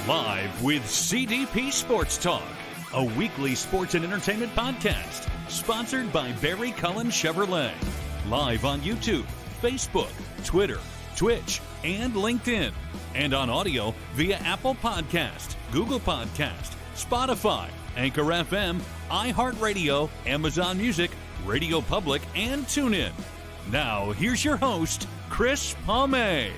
Live with CDP Sports Talk, a weekly sports and entertainment podcast sponsored by Barry Cullen Chevrolet. Live on YouTube, Facebook, Twitter, Twitch, and LinkedIn. And on audio via Apple Podcast, Google Podcast, Spotify, Anchor FM, iHeartRadio, Amazon Music, Radio Public, and TuneIn. Now, here's your host, Chris Palme.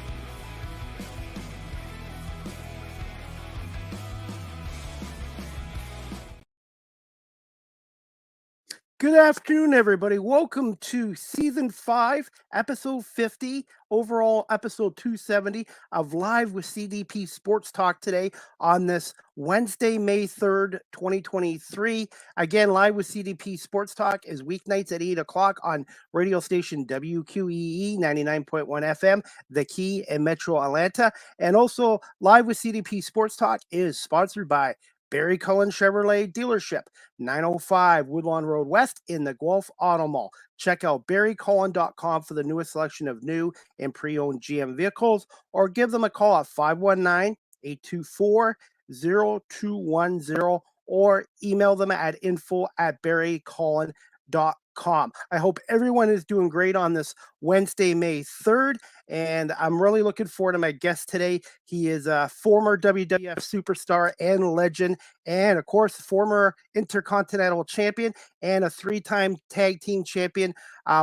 Good afternoon, everybody. Welcome to Season 5, Episode 50, overall Episode 270 of Live with CDP Sports Talk today on this Wednesday, May 3rd, 2023. Again, Live with CDP Sports Talk is weeknights at 8 o'clock on radio station WQEE 99.1 FM, The Key in Metro Atlanta. And also, Live with CDP Sports Talk is sponsored by Barry Cullen Chevrolet Dealership, 905 Woodlawn Road West in the Guelph Auto Mall. Check out barrycullen.com for the newest selection of new and pre-owned GM vehicles, or give them a call at 519-824-0210, or email them at info@barrycullen.com. I hope everyone is doing great on this Wednesday, May 3rd, and I'm really looking forward to my guest today. He is a former WWF superstar and legend, and of course, former Intercontinental champion and a three-time tag team champion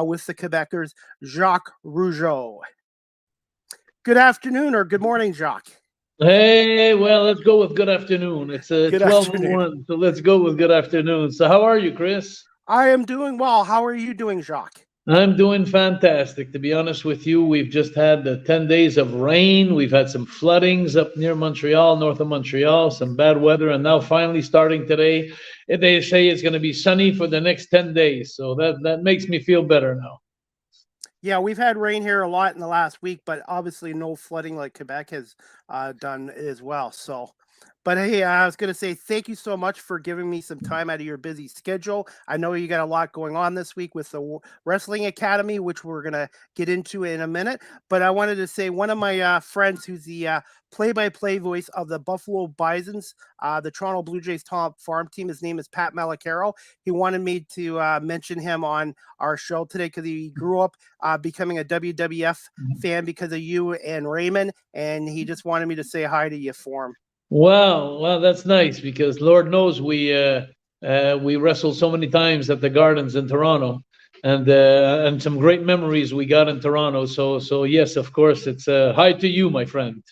with the Quebecers, Jacques Rougeau. Good afternoon or good morning, Jacques. Hey, well, let's go with good afternoon. It's 12:01, so let's go with good afternoon. So how are you, Chris? I am doing well. How are you doing, Jacques? I'm doing fantastic. To be honest with you, we've just had 10 days of rain. We've had some floodings up near Montreal, north of Montreal, some bad weather, and now finally starting today, they say it's going to be sunny for the next 10 days. So that makes me feel better now. Yeah, we've had rain here a lot in the last week, but obviously no flooding like Quebec has done as well. So, but hey, I was going to say thank you so much for giving me some time out of your busy schedule. I know you got a lot going on this week with the Wrestling Academy, which we're going to get into in a minute. But I wanted to say one of my friends who's the play-by-play voice of the Buffalo Bisons, the Toronto Blue Jays top farm team. His name is Pat Malacaro. He wanted me to mention him on our show today because he grew up becoming a WWF fan because of you and Raymond, and he just wanted me to say hi to you for him. Well, that's nice because Lord knows we wrestled so many times at the Gardens in Toronto, and some great memories we got in Toronto. So yes, of course, it's hi to you, my friend.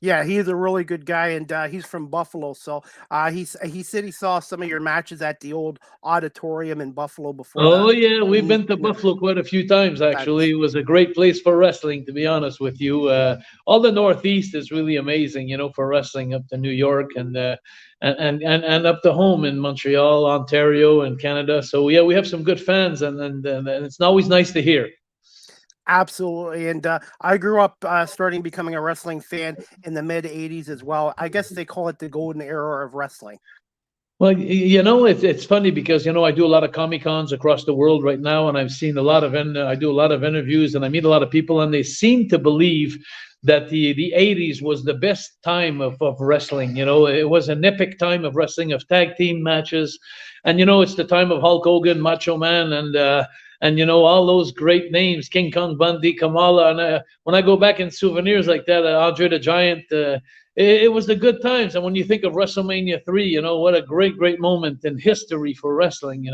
Yeah, he's a really good guy, and he's from Buffalo. So he said he saw some of your matches at the old auditorium in Buffalo before. Oh, yeah, we've been to Buffalo quite a few times, actually. It was a great place for wrestling, to be honest with you. All the Northeast is really amazing, for wrestling up to New York and up to home in Montreal, Ontario, and Canada. So, yeah, we have some good fans, and it's always nice to hear. Absolutely. And I grew up starting becoming a wrestling fan in the mid 80s as well. I guess they call it the golden era of wrestling. Well, it's funny because, I do a lot of Comic-Cons across the world right now, and I've seen a lot of, I do a lot of interviews, and I meet a lot of people, and they seem to believe that the 80s was the best time of wrestling. It was an epic time of wrestling, of tag team matches. And, it's the time of Hulk Hogan, Macho Man, and all those great names, King Kong Bundy, Kamala. And when I go back in souvenirs like that, Andre the Giant, it was the good times. And when you think of WrestleMania 3, what a great moment in history for wrestling,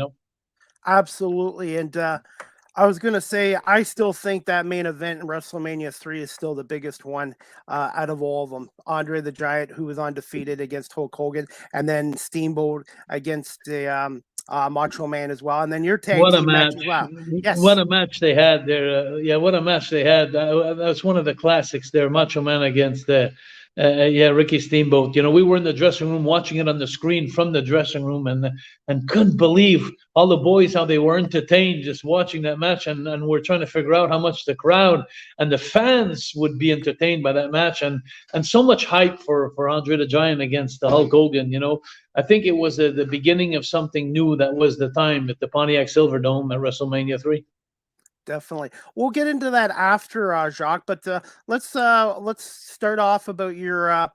Absolutely. And I was going to say, I still think that main event in WrestleMania 3 is still the biggest one out of all of them. Andre the Giant, who was undefeated against Hulk Hogan, and then Steamboat against the Macho Man as well, and then your tag team match as well. Yes. What a match they had there. What a match they had. That's one of the classics there, Macho Man against Ricky Steamboat. We were in the dressing room watching it on the screen from the dressing room and couldn't believe all the boys, how they were entertained just watching that match. And we're trying to figure out how much the crowd and the fans would be entertained by that match. And so much hype for Andre the Giant against the Hulk Hogan. I think it was the beginning of something new. That was the time at the Pontiac Silverdome at WrestleMania 3. Definitely. We'll get into that after, Jacques, but let's start off about your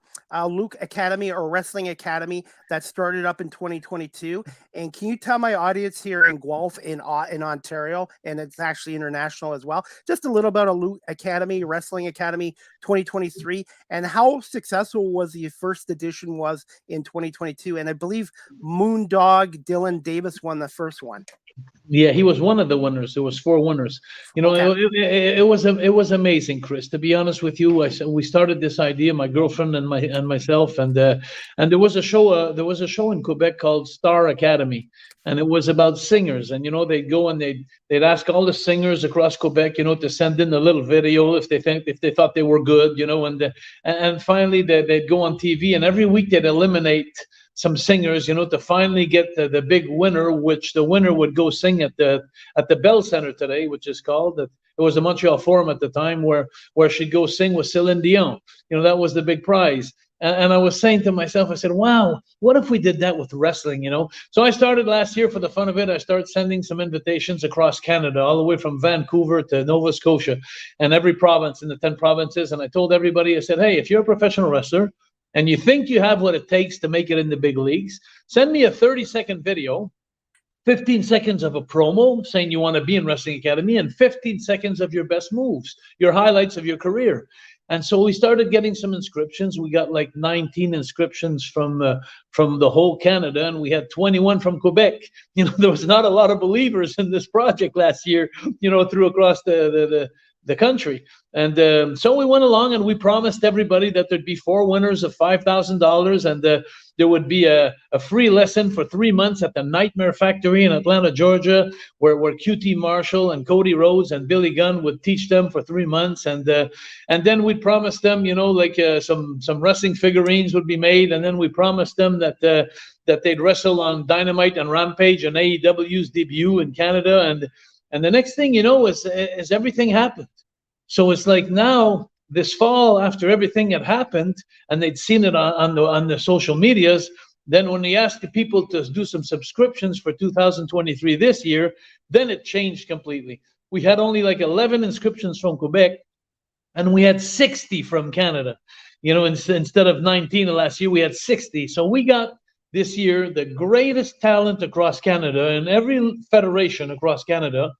Luke Academy or Wrestling Academy that started up in 2022. And can you tell my audience here in Guelph in Ontario, and it's actually international as well, just a little about a Luke Academy, Wrestling Academy 2023, and how successful was the first edition was in 2022? And I believe Moondog Dylan Davis won the first one. Yeah, he was one of the winners. There was 4 winners. You know, okay. It was amazing, Chris. To be honest with you, we started this idea, my girlfriend and myself, and there was a show in Quebec called Star Academy, and it was about singers. And you know, they'd go and they'd ask all the singers across Quebec, you know, to send in a little video if they thought they were good, you know, and finally they'd go on TV, and every week they'd eliminate some singers, you know, to finally get the big winner, which the winner would go sing at the Bell Center today, which is called. It was the Montreal Forum at the time where she'd go sing with Celine Dion. You know, that was the big prize. And I was saying to myself, I said, wow, what if we did that with wrestling, you know? So I started last year for the fun of it. I started sending some invitations across Canada, all the way from Vancouver to Nova Scotia and every province in the 10 provinces. And I told everybody, I said, hey, if you're a professional wrestler, and you think you have what it takes to make it in the big leagues, send me a 30-second video, 15 seconds of a promo saying you want to be in Wrestling Academy, and 15 seconds of your best moves, your highlights of your career. And so we started getting some inscriptions. We got like 19 inscriptions from the whole Canada, and we had 21 from Quebec. You know, there was not a lot of believers in this project last year, you know, through across the country. And so we went along and we promised everybody that there'd be 4 winners of $5,000, and there would be a free lesson for 3 months at the Nightmare Factory in Atlanta, Georgia, where QT Marshall and Cody Rhodes and Billy Gunn would teach them for 3 months. And then we promised them, you know, like some wrestling figurines would be made. And then we promised them that they'd wrestle on Dynamite and Rampage and AEW's debut in Canada. And the next thing you know is everything happened. So it's like now this fall, after everything had happened and they'd seen it on the social medias, then when we asked the people to do some subscriptions for 2023 this year, then it changed completely. We had only like 11 inscriptions from Quebec, and we had 60 from Canada. You know, instead of 19 last year, we had 60. So we got this year the greatest talent across Canada in every federation across Canada.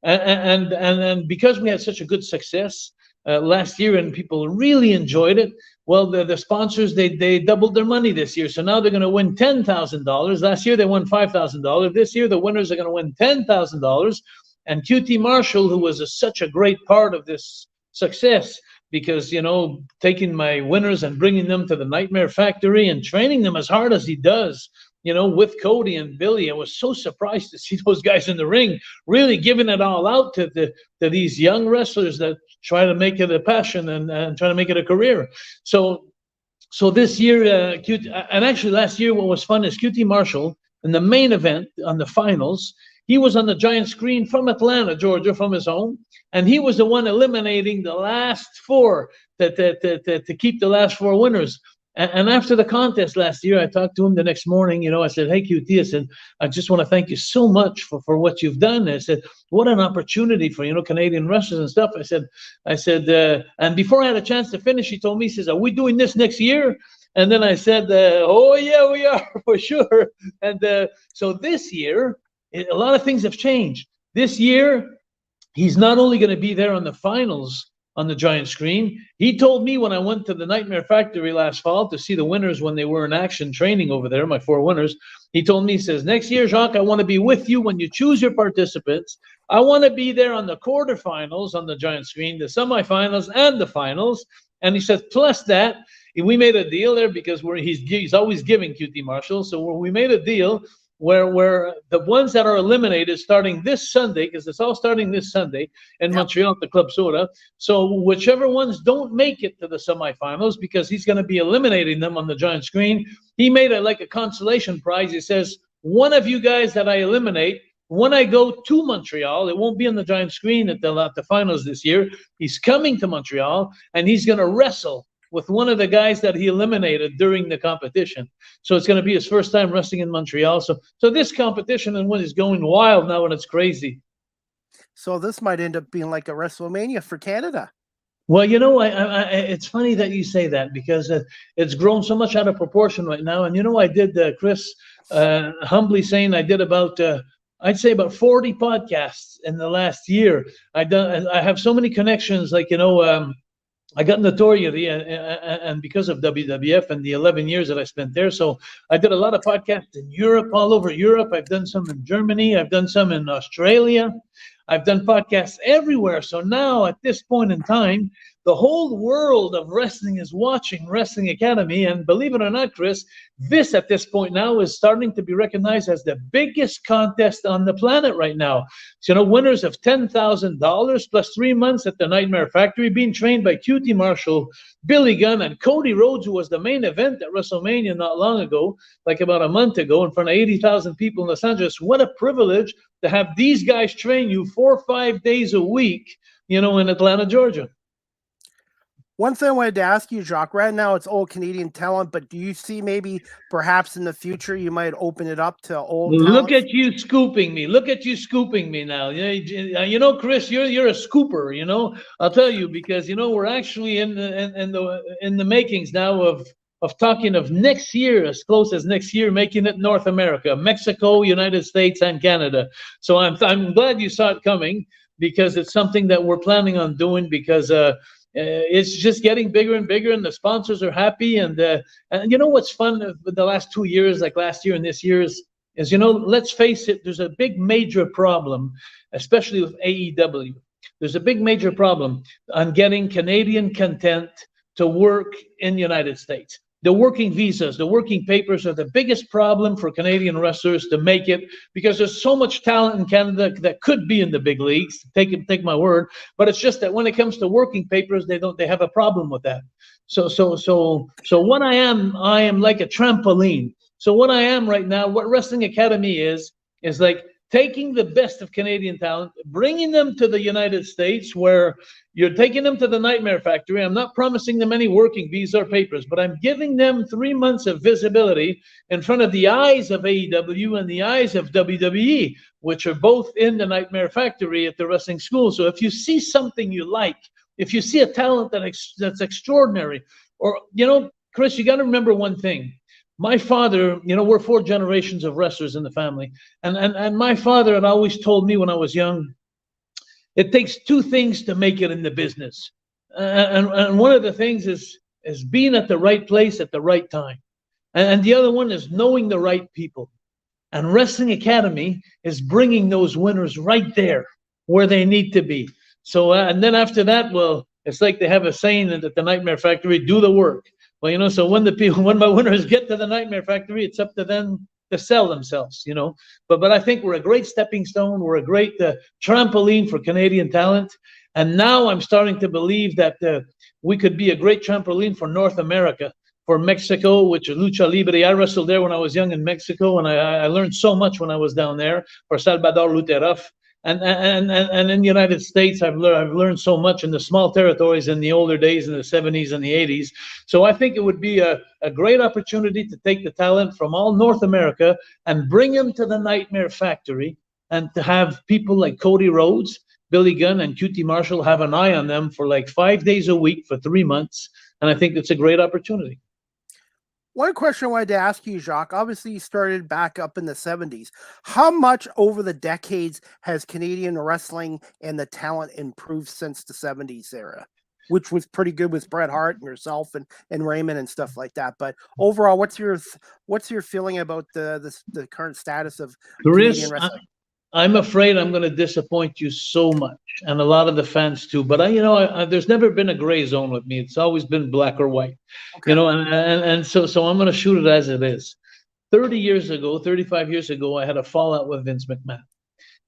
And because we had such a good success last year and people really enjoyed it, well, the sponsors, they doubled their money this year. So now they're going to win $10,000. Last year they won $5,000. This year the winners are going to win $10,000. And QT Marshall, who was such a great part of this success, because, you know, taking my winners and bringing them to the Nightmare Factory and training them as hard as he does, you know, with Cody and Billy. I was so surprised to see those guys in the ring, really giving it all out to these young wrestlers that try to make it a passion and try to make it a career. So this year, and actually last year, what was fun is QT Marshall in the main event on the finals, he was on the giant screen from Atlanta, Georgia, from his home, and he was the one eliminating the last 4 to keep the last 4 winners. And after the contest last year, I talked to him the next morning. You know, I said, hey, QT, I said, I just want to thank you so much for what you've done. I said, what an opportunity for, you know, Canadian wrestlers and stuff. I said, and before I had a chance to finish, he told me, he says, are we doing this next year? And then I said, oh, yeah, we are for sure. And so this year, a lot of things have changed. This year, he's not only going to be there on the finals on the giant screen. He told me when I went to the Nightmare Factory last fall to see the winners when they were in action training over there, my 4 winners, he told me, he says, next year, Jacques, I want to be with you when you choose your participants. I want to be there on the quarterfinals on the giant screen, the semifinals and the finals. And he said, plus that, we made a deal there because he's always giving QT Marshall. So we made a deal where the ones that are eliminated starting this Sunday, because it's all starting this Sunday in Montreal at the Club Soda. So whichever ones don't make it to the semifinals, because he's going to be eliminating them on the giant screen, he made it like a consolation prize. He says, one of you guys that I eliminate, when I go to Montreal, it won't be on the giant screen at the finals this year. He's coming to Montreal and he's going to wrestle with one of the guys that he eliminated during the competition. So it's going to be his first time wrestling in Montreal. So this competition and one is going wild now, and it's crazy. So this might end up being like a WrestleMania for Canada. Well, it's funny that you say that because it's grown so much out of proportion right now. And I did, Chris, humbly saying I did about, I'd say about 40 podcasts in the last year. I have so many connections, like, I got notoriety and because of WWF and the 11 years that I spent there. So I did a lot of podcasts in Europe, all over Europe. I've done some in Germany. I've done some in Australia. I've done podcasts everywhere. So now at this point in time, the whole world of wrestling is watching Wrestling Academy. And believe it or not, Chris, this at this point now is starting to be recognized as the biggest contest on the planet right now. So, winners of $10,000 plus 3 months at the Nightmare Factory, being trained by QT Marshall, Billy Gunn, and Cody Rhodes, who was the main event at WrestleMania not long ago, like about a month ago, in front of 80,000 people in Los Angeles. What a privilege to have these guys train you 4 or 5 days a week, in Atlanta, Georgia. One thing I wanted to ask you, Jacques, right now it's all Canadian talent, but do you see maybe perhaps in the future you might open it up to old talent? Look at you scooping me. Look at you scooping me now. Chris, you're a scooper, I'll tell you, because, we're actually in the makings now of talking of next year, as close as next year, making it North America, Mexico, United States, and Canada. So I'm glad you saw it coming, because it's something that we're planning on doing, because it's just getting bigger and bigger, and the sponsors are happy. And what's fun with the last 2 years, like last year and this year, is let's face it, there's a big major problem, especially with AEW. There's a big major problem on getting Canadian content to work in the United States. The working visas, the working papers are the biggest problem for Canadian wrestlers to make it, because there's so much talent in Canada that could be in the big leagues. Take my word, but it's just that when it comes to working papers, they have a problem with that. So what I am like a trampoline. So what I am right now, what Wrestling Academy is like taking the best of Canadian talent, bringing them to the United States, where you're taking them to the Nightmare Factory. I'm not promising them any working visa or papers, but I'm giving them 3 months of visibility in front of the eyes of AEW and the eyes of WWE, which are both in the Nightmare Factory at the wrestling school. So if you see something you like, if you see a talent that's extraordinary, or, Chris, you got to remember one thing. My father, we're 4 generations of wrestlers in the family. And my father had always told me when I was young, it takes 2 things to make it in the business. And one of the things is being at the right place at the right time. And the other one is knowing the right people. And Wrestling Academy is bringing those winners right there where they need to be. So, and then after that, well, it's like they have a saying at the Nightmare Factory, do the work. Well, so when my winners get to the Nightmare Factory, it's up to them to sell themselves, But I think we're a great stepping stone. We're a great trampoline for Canadian talent. And now I'm starting to believe that we could be a great trampoline for North America, for Mexico, which is Lucha Libre. I wrestled there when I was young in Mexico, and I learned so much when I was down there, for Salvador Luterov. And in the United States, I've learned so much in the small territories in the older days, in the 70s and the 80s. So I think it would be a great opportunity to take the talent from all North America and bring them to the Nightmare Factory, and to have people like Cody Rhodes, Billy Gunn, and QT Marshall have an eye on them for like 5 days a week for 3 months. And I think it's a great opportunity. One question I wanted to ask you, Jacques, obviously you started back up in the 70s. How much over the decades has Canadian wrestling and the talent improved since the 70s era, which was pretty good with Bret Hart and yourself and Raymond and stuff like that? But overall, what's your feeling about the current status of Canadian wrestling? I'm afraid I'm going to disappoint you so much, and a lot of the fans too. But there's never been a gray zone with me. It's always been black or white, okay. So I'm going to shoot it as it is. 35 years ago, I had a fallout with Vince McMahon,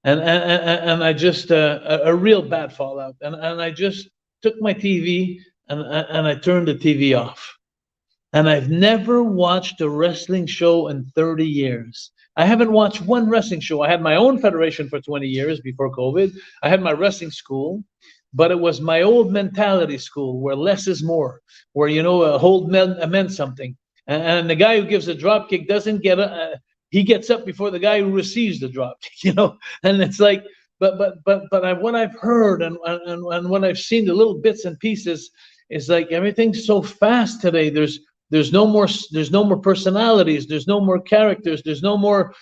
and I just a real bad fallout, and I just took my TV and I turned the TV off, and I've never watched a wrestling show in 30 years. I haven't watched one wrestling show. I had my own federation for 20 years before COVID. I had my wrestling school, but it was my old mentality school, where less is more, where, a hold meant something. And the guy who gives a drop kick doesn't get he gets up before the guy who receives the drop kick, And it's like, what I've heard and what I've seen, the little bits and pieces, is like everything's so fast today. There's no more personalities. There's no more characters. There's no more,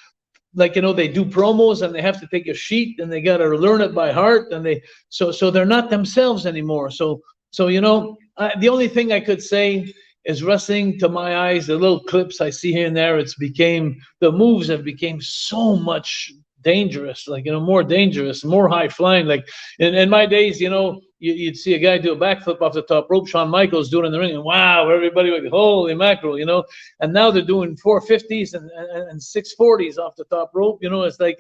like, they do promos and they have to take a sheet and they got to learn it by heart, and so they're not themselves anymore. So the only thing I could say is, wrestling, to my eyes, the little clips I see here and there, the moves have become so much dangerous, like, more dangerous, more high flying. Like in my days, you'd see a guy do a backflip off the top rope, Shawn Michaels doing it in the ring, and wow, everybody would go, holy mackerel, and now they're doing 450s and 640s off the top rope. It's like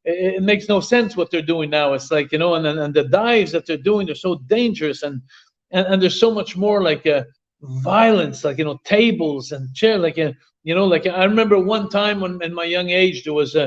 it makes no sense what they're doing now. It's like, and the dives that they're doing, they're so dangerous, and there's so much more like violence, like, tables and chair, like, like I remember one time when in my young age there was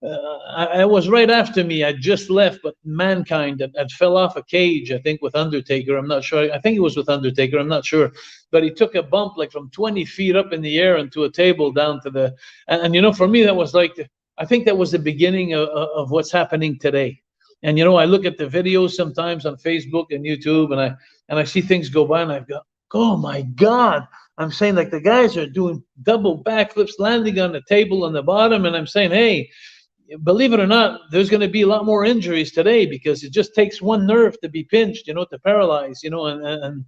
it was right after me. I just left, but Mankind had fell off a cage, I think, with Undertaker. I'm not sure. I think it was with Undertaker. I'm not sure. But he took a bump like from 20 feet up in the air into a table down to the. And for me, that was like, I think that was the beginning of what's happening today. And, I look at the videos sometimes on Facebook and YouTube, and I see things go by, and I go, oh my God. I'm saying, like, the guys are doing double backflips, landing on the table on the bottom. And I'm saying, hey, believe it or not, there's going to be a lot more injuries today, because it just takes one nerve to be pinched, to paralyze, and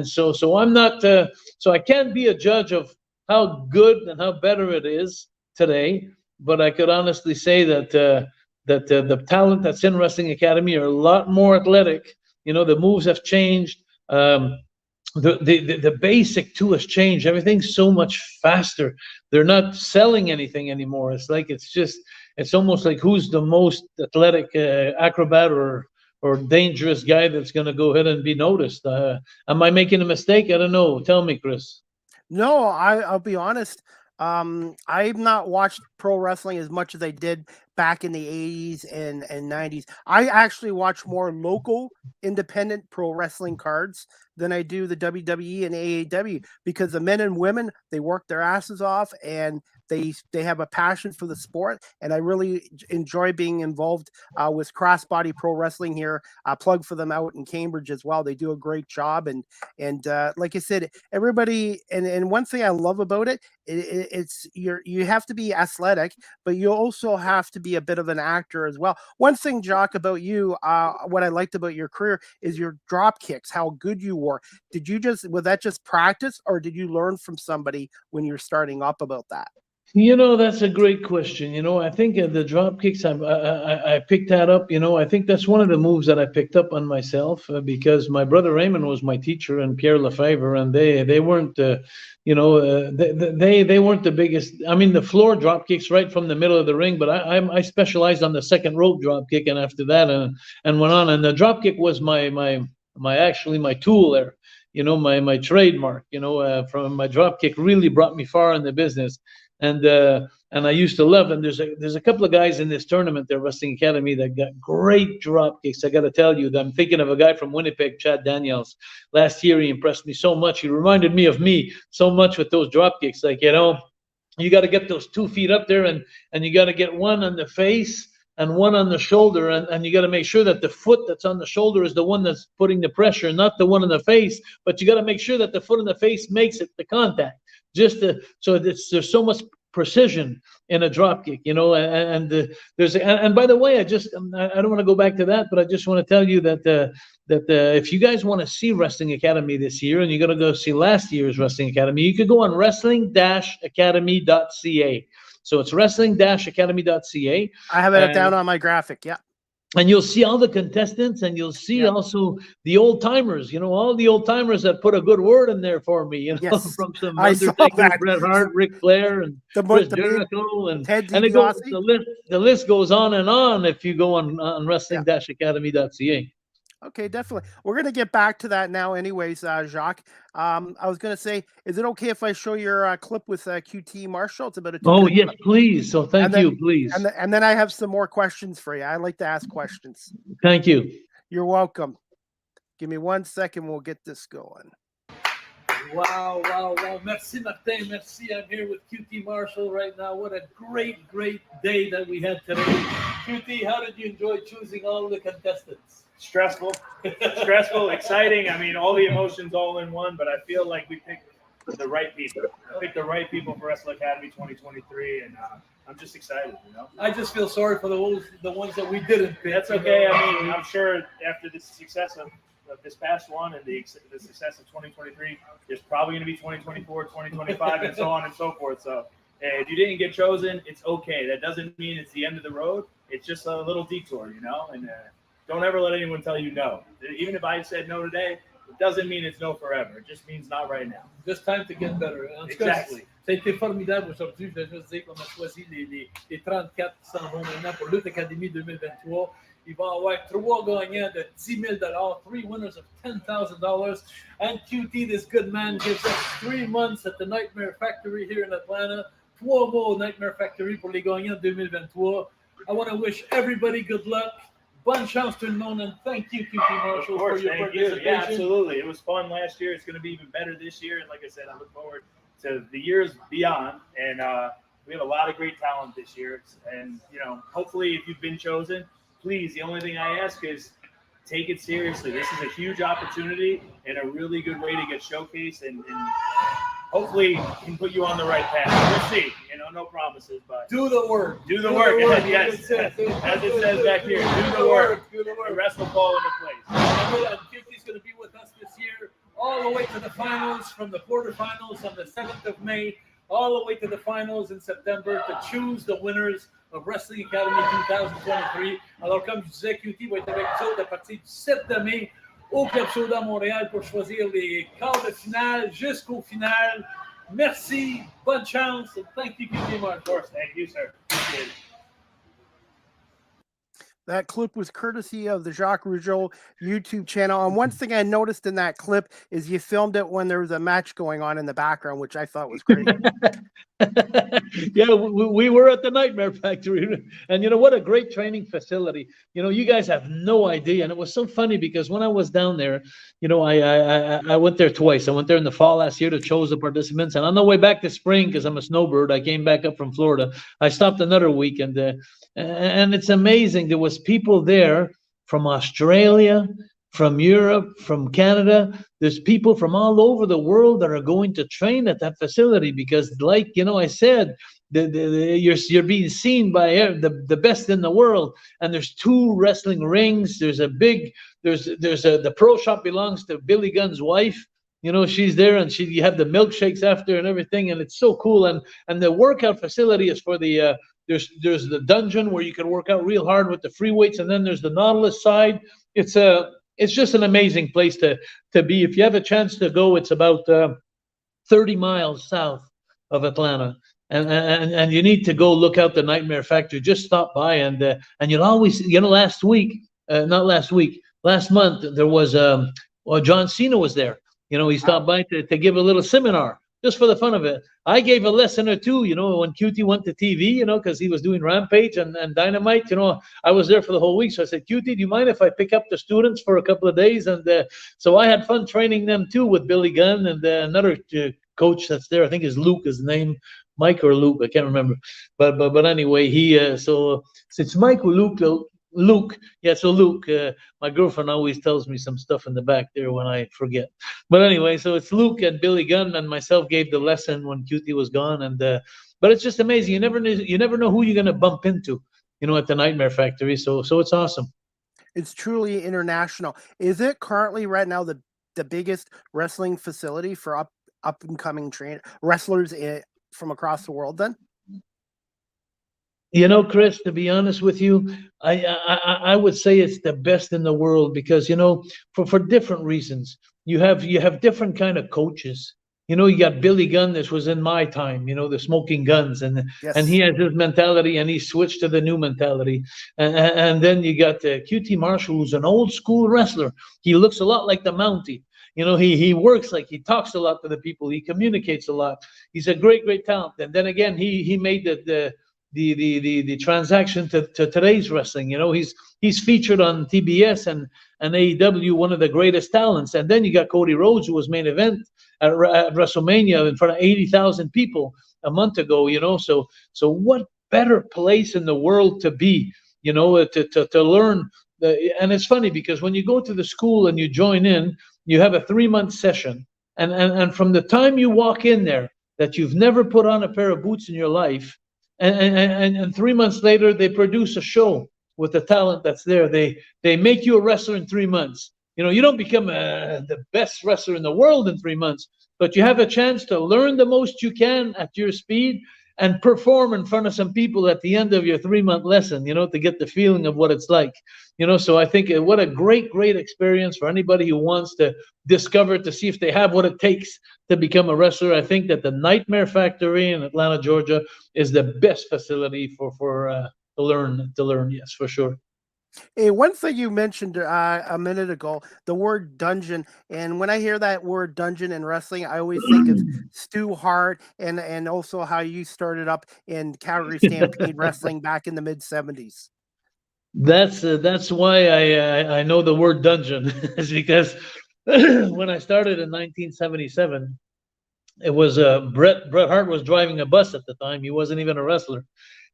so I'm not, so I can't be a judge of how good and how better it is today, but I could honestly say that the talent that's in Wrestling Academy are a lot more athletic. The moves have changed. The basic too has changed. Everything's so much faster. They're not selling anything anymore. It's like, it's almost like, who's the most athletic acrobat or dangerous guy that's going to go ahead and be noticed? Am I making a mistake? I don't know. Tell me, Chris. No, I'll be honest. I've not watched pro wrestling as much as I did back in the 80s and 90s. I actually watch more local independent pro wrestling cards than I do the WWE and AAW, because the men and women, they work their asses off, and they have a passion for the sport, and I really enjoy being involved with Crossbody Pro Wrestling here. Plug for them out in Cambridge as well. They do a great job, and like I said, everybody, and one thing I love about it's you have to be athletic, but you also have to be a bit of an actor as well. One thing, Jacques, about you, what I liked about your career is your drop kicks, how good you were. Was that just practice, or did you learn from somebody when you're starting up about that? That's a great question. I think the drop kicks, I picked that up. I think that's one of the moves that I picked up on myself, because my brother Raymond was my teacher, and Pierre Lefebvre, and they weren't, they weren't the biggest. I mean, the floor drop kicks right from the middle of the ring, but I specialized on the second rope drop kick, and after that, and went on. And the drop kick was my tool there. My trademark. From my drop kick really brought me far in the business. And I used to love them. There's a couple of guys in this tournament, their Wrestling Academy, that got great drop kicks. I got to tell you, I'm thinking of a guy from Winnipeg, Chad Daniels. Last year, he impressed me so much. He reminded me of me so much with those drop kicks. Like, you got to get those 2 feet up there, and you got to get one on the face and one on the shoulder, and you got to make sure that the foot that's on the shoulder is the one that's putting the pressure, not the one on the face. But you got to make sure that the foot on the face makes it the contact. So there's so much precision in a drop kick, and by the way, I don't want to go back to that, but I just want to tell you that if you guys want to see Wrestling Academy this year, and you're going to go see last year's Wrestling Academy, you could go on wrestling-academy.ca. So it's wrestling-academy.ca. I have it down on my graphic. Yeah. And you'll see all the contestants, and you'll see also the old timers, all the old timers that put a good word in there for me, yes. From some Undertaker, Bret Hart, Ric Flair, and Chris Jericho, and it goes, the list goes on if you go on wrestling-academy.ca. Okay, definitely. We're going to get back to that now anyways, Jacques. I was going to say, is it okay if I show your clip with QT Marshall? It's about a 2 minute yes, clip. Please. So thank you, please. And then I have some more questions for you. I like to ask questions. Thank you. You're welcome. Give me 1 second. We'll get this going. Wow. Merci, Martin. Merci. I'm here with QT Marshall right now. What a great day that we had today. QT, how did you enjoy choosing all the contestants? Stressful, exciting. I mean, all the emotions all in one, but I feel like we picked the right people. I picked the right people for Wrestle Academy 2023, and I'm just excited, you know. I just feel sorry for the ones that we didn't pick. That's okay. I mean, I'm sure after the success of this past one and the success of 2023, there's probably going to be 2024, 2025, and so on and so forth. So if you didn't get chosen, it's okay. That doesn't mean it's the end of the road. It's just a little detour, you know. And don't ever let anyone tell you no. Even if I said no today, it doesn't mean it's no forever. It just means not right now. Just time to get better. Exactly. Ça a été formidable aujourd'hui. Je vais juste dire qu'on a choisi les 34 qui s'en vont maintenant pour Lutte Academy 2023. Il va y avoir 3 gagnants de $10,000, 3 winners of $10,000. And QT, this good man, gives us 3 months at the Nightmare Factory here in Atlanta. 3 mois au Nightmare Factory pour les gagnants 2023. I want to wish everybody good luck. Bonne chance tout le monde, and thank you, QT Marshall, of course, for your thank participation. you. Yeah, absolutely. It was fun last year. It's going to be even better this year. And like I said, I look forward to the years beyond. And we have a lot of great talent this year. And, you know, hopefully if you've been chosen, please, the only thing I ask is take it seriously. This is a huge opportunity and a really good way to get showcased and hopefully can put you on the right path. We'll see. You know, no promises, but do the work. Do the work. Yes. As it says back here, do the work. Do the work. The rest will fall into place. And QT's going to be with us this year all the way to the finals, from the quarterfinals on the 7th of May, all the way to the finals in September to choose the winners of Wrestling Academy 2023. Alors, comme je disais, QT va être avec nous autres à partir du 7 de mai au Club Soda Montréal pour choisir les quarts de finale jusqu'au final. Merci, bonne chance, and thank you, QT Martin. Of course, thank you, sir. Appreciate it. That clip was courtesy of the Jacques Rougeau YouTube channel. And one thing I noticed in that clip is you filmed it when there was a match going on in the background, which I thought was great. Yeah, we were at the Nightmare Factory. And you know what a great training facility. You know, you guys have no idea. And it was so funny because when I was down there, you know, I went there twice. I went there in the fall last year to choose the participants. And on the way back to spring, because I'm a snowbird, I came back up from Florida. I stopped another week, and it's amazing. There was people there from Australia, from Europe, from Canada. There's people from all over the world that are going to train at that facility because, like, you know, I said, you're being seen by the best in the world. And there's 2 wrestling rings. There's the pro shop belongs to Billy Gunn's wife. You know, she's there, and you have the milkshakes after and everything, and it's so cool. And the workout facility is for the there's the dungeon where you can work out real hard with the free weights, and then there's the Nautilus side. It's just an amazing place to be. If you have a chance to go, it's about 30 miles south of Atlanta, and you need to go look out the Nightmare Factory. Just stop by, and you'll always, you know, last month there was John Cena was there. You know, he stopped by to give a little seminar just for the fun of it. I gave a lesson or two, you know, when QT went to TV, you know, because he was doing Rampage and Dynamite. You know, I was there for the whole week. So I said, QT, do you mind if I pick up the students for a couple of days? And so I had fun training them too with Billy Gunn and another coach that's there. I think is Luke, his name, Mike or Luke, I can't remember. But anyway, so it's Mike or Luke. Yeah, so Luke, my girlfriend always tells me some stuff in the back there when I forget. But anyway, so it's Luke and Billy Gunn and myself gave the lesson when QT was gone. And but it's just amazing. You never know who you're going to bump into, you know, at the Nightmare Factory. So it's awesome. It's truly international. Is it currently right now the biggest wrestling facility for up and coming wrestlers from across the world then? You know, Chris, to be honest with you, I would say it's the best in the world because, you know, for different reasons. You have different kind of coaches. You know, you got Billy Gunn. This was in my time, you know, the Smoking Guns, and he has his mentality, and he switched to the new mentality. And then you got QT Marshall, who's an old school wrestler. He looks a lot like the Mountie. You know, he works like he talks a lot to the people. He communicates a lot. He's a great talent. And then again, he made the transaction to today's wrestling. You know, he's featured on TBS and AEW, one of the greatest talents. And then you got Cody Rhodes, who was main event at WrestleMania in front of 80,000 people a month ago. You know, so what better place in the world to be to learn. And it's funny because when you go to the school and you join in, you have a 3-month session. And from the time you walk in there, that you've never put on a pair of boots in your life, and 3 months later, they produce a show with the talent that's there. They make you a wrestler in 3 months. You don't become the best wrestler in the world in 3 months, but you have a chance to learn the most you can at your speed and perform in front of some people at the end of your 3-month lesson, to get the feeling of what it's like. So I think what a great, great experience for anybody who wants to discover, to see if they have what it takes to become a wrestler. I think that the Nightmare Factory in Atlanta, Georgia is the best facility to learn. Yes, for sure. Hey, one thing you mentioned a minute ago, the word dungeon, and when I hear that word dungeon in wrestling, I always think of Stu Hart and also how you started up in Calgary Stampede Wrestling back in the mid-'70s. That's why I know the word dungeon is because when I started in 1977, it was Bret Hart was driving a bus at the time. He wasn't even a wrestler,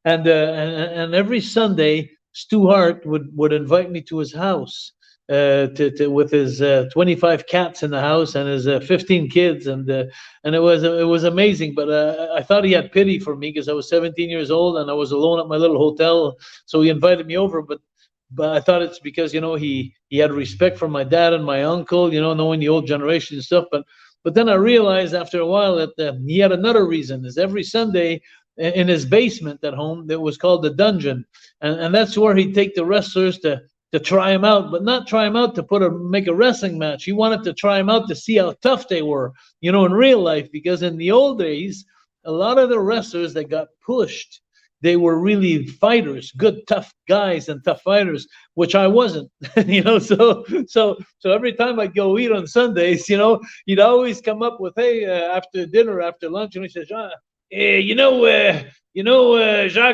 and every Sunday, Stu Hart would invite me to his house with his 25 cats in the house and his 15 kids, and it was amazing. But I thought he had pity for me because I was 17 years old and I was alone at my little hotel, so he invited me over. But I thought it's because he had respect for my dad and my uncle, knowing the old generation and stuff. But then I realized after a while that he had another reason. Is every Sunday in his basement at home that was called the dungeon, and that's where he'd take the wrestlers to try him out, but not try him out to make a wrestling match. He wanted to try him out to see how tough they were, in real life, because in the old days, a lot of the wrestlers that got pushed, they were really fighters, good, tough guys and tough fighters, which I wasn't, so every time I'd go eat on Sundays, he'd always come up with, hey, after dinner, after lunch, and he says, Jacques,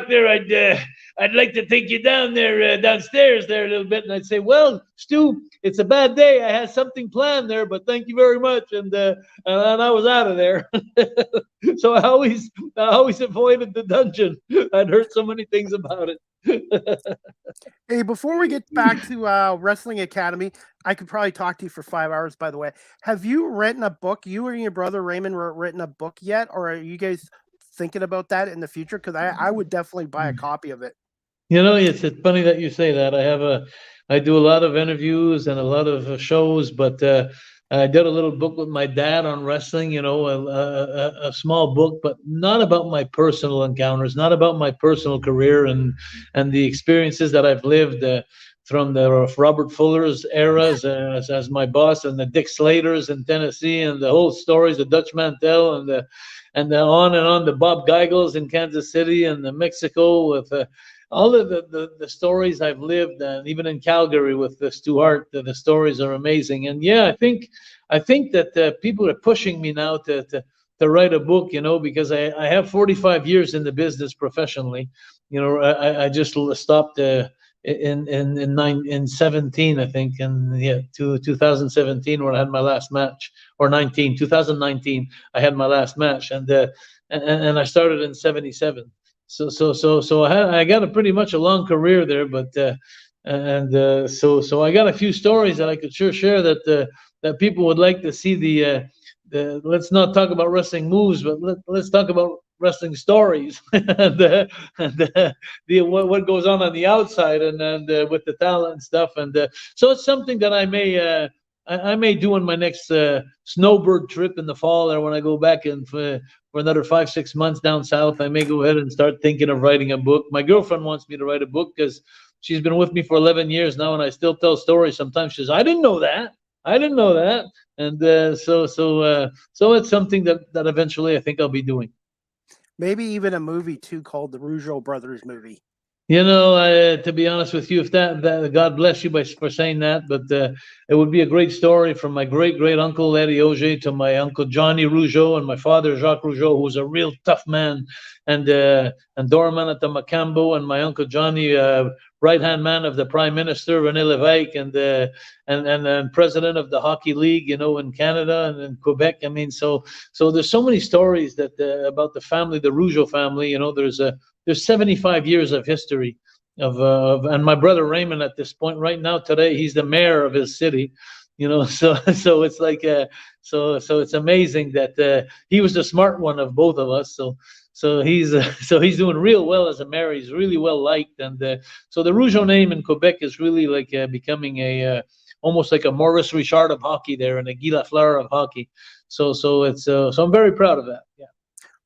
there, I'd like to take you down there, downstairs there a little bit. And I'd say, well, Stu, it's a bad day. I had something planned there, but thank you very much. And I was out of there. So I always avoided the dungeon. I'd heard so many things about it. Hey, before we get back to Wrestling Academy, I could probably talk to you for 5 hours, by the way. Have you written a book? You and your brother Raymond written a book yet? Or are you guys thinking about that in the future? Because I would definitely buy a copy of it. It's funny that you say that. I do a lot of interviews and a lot of shows, but I did a little book with my dad on wrestling, a small book, but not about my personal encounters, not about my personal career and the experiences that I've lived from the Robert Fuller's eras as my boss, and the Dick Slaters in Tennessee, and the whole stories of Dutch Mantel, and the on and on, the Bob Geigels in Kansas City, and the Mexico with all of the stories I've lived, and even in Calgary with the Stu Hart, the stories are amazing. And yeah, I think that people are pushing me now to write a book, because I have 45 years in the business professionally. I just stopped in 17, I think, and 2017 when I had my last match, or 2019 I had my last match, and I started in 77. So I got a pretty much a long career there, but so I got a few stories that I could sure share that people would like to see. The let's not talk about wrestling moves, but let's talk about wrestling stories and what goes on the outside and with the talent and stuff. And so it's something that I may do on my next snowbird trip in the fall, or when I go back in for another 5-6 months down south. I may go ahead and start thinking of writing a book. My girlfriend wants me to write a book because she's been with me for 11 years now, and I still tell stories. Sometimes she says, I didn't know that. And so it's something that eventually I think I'll be doing. Maybe even a movie too, called the Rougeau Brothers movie. To be honest with you, if that God bless you for saying that, but it would be a great story from my great uncle Eddie Auger to my uncle Johnny Rougeau and my father Jacques Rougeau, who was a real tough man, and doorman at the Macambo, and my uncle Johnny, right hand man of the Prime Minister René Lévesque, and president of the Hockey League, in Canada and in Quebec. I mean, so there's so many stories that about the family, the Rougeau family. There's 75 years of history and my brother Raymond at this point right now today, he's the mayor of his city. So it's like so it's amazing that he was the smart one of both of us. So he's doing real well as a mayor. He's really well liked, and so the Rougeau name in Quebec is really like becoming a almost like a Maurice Richard of hockey there, and a Guy Lafleur of hockey. So I'm very proud of that. Yeah.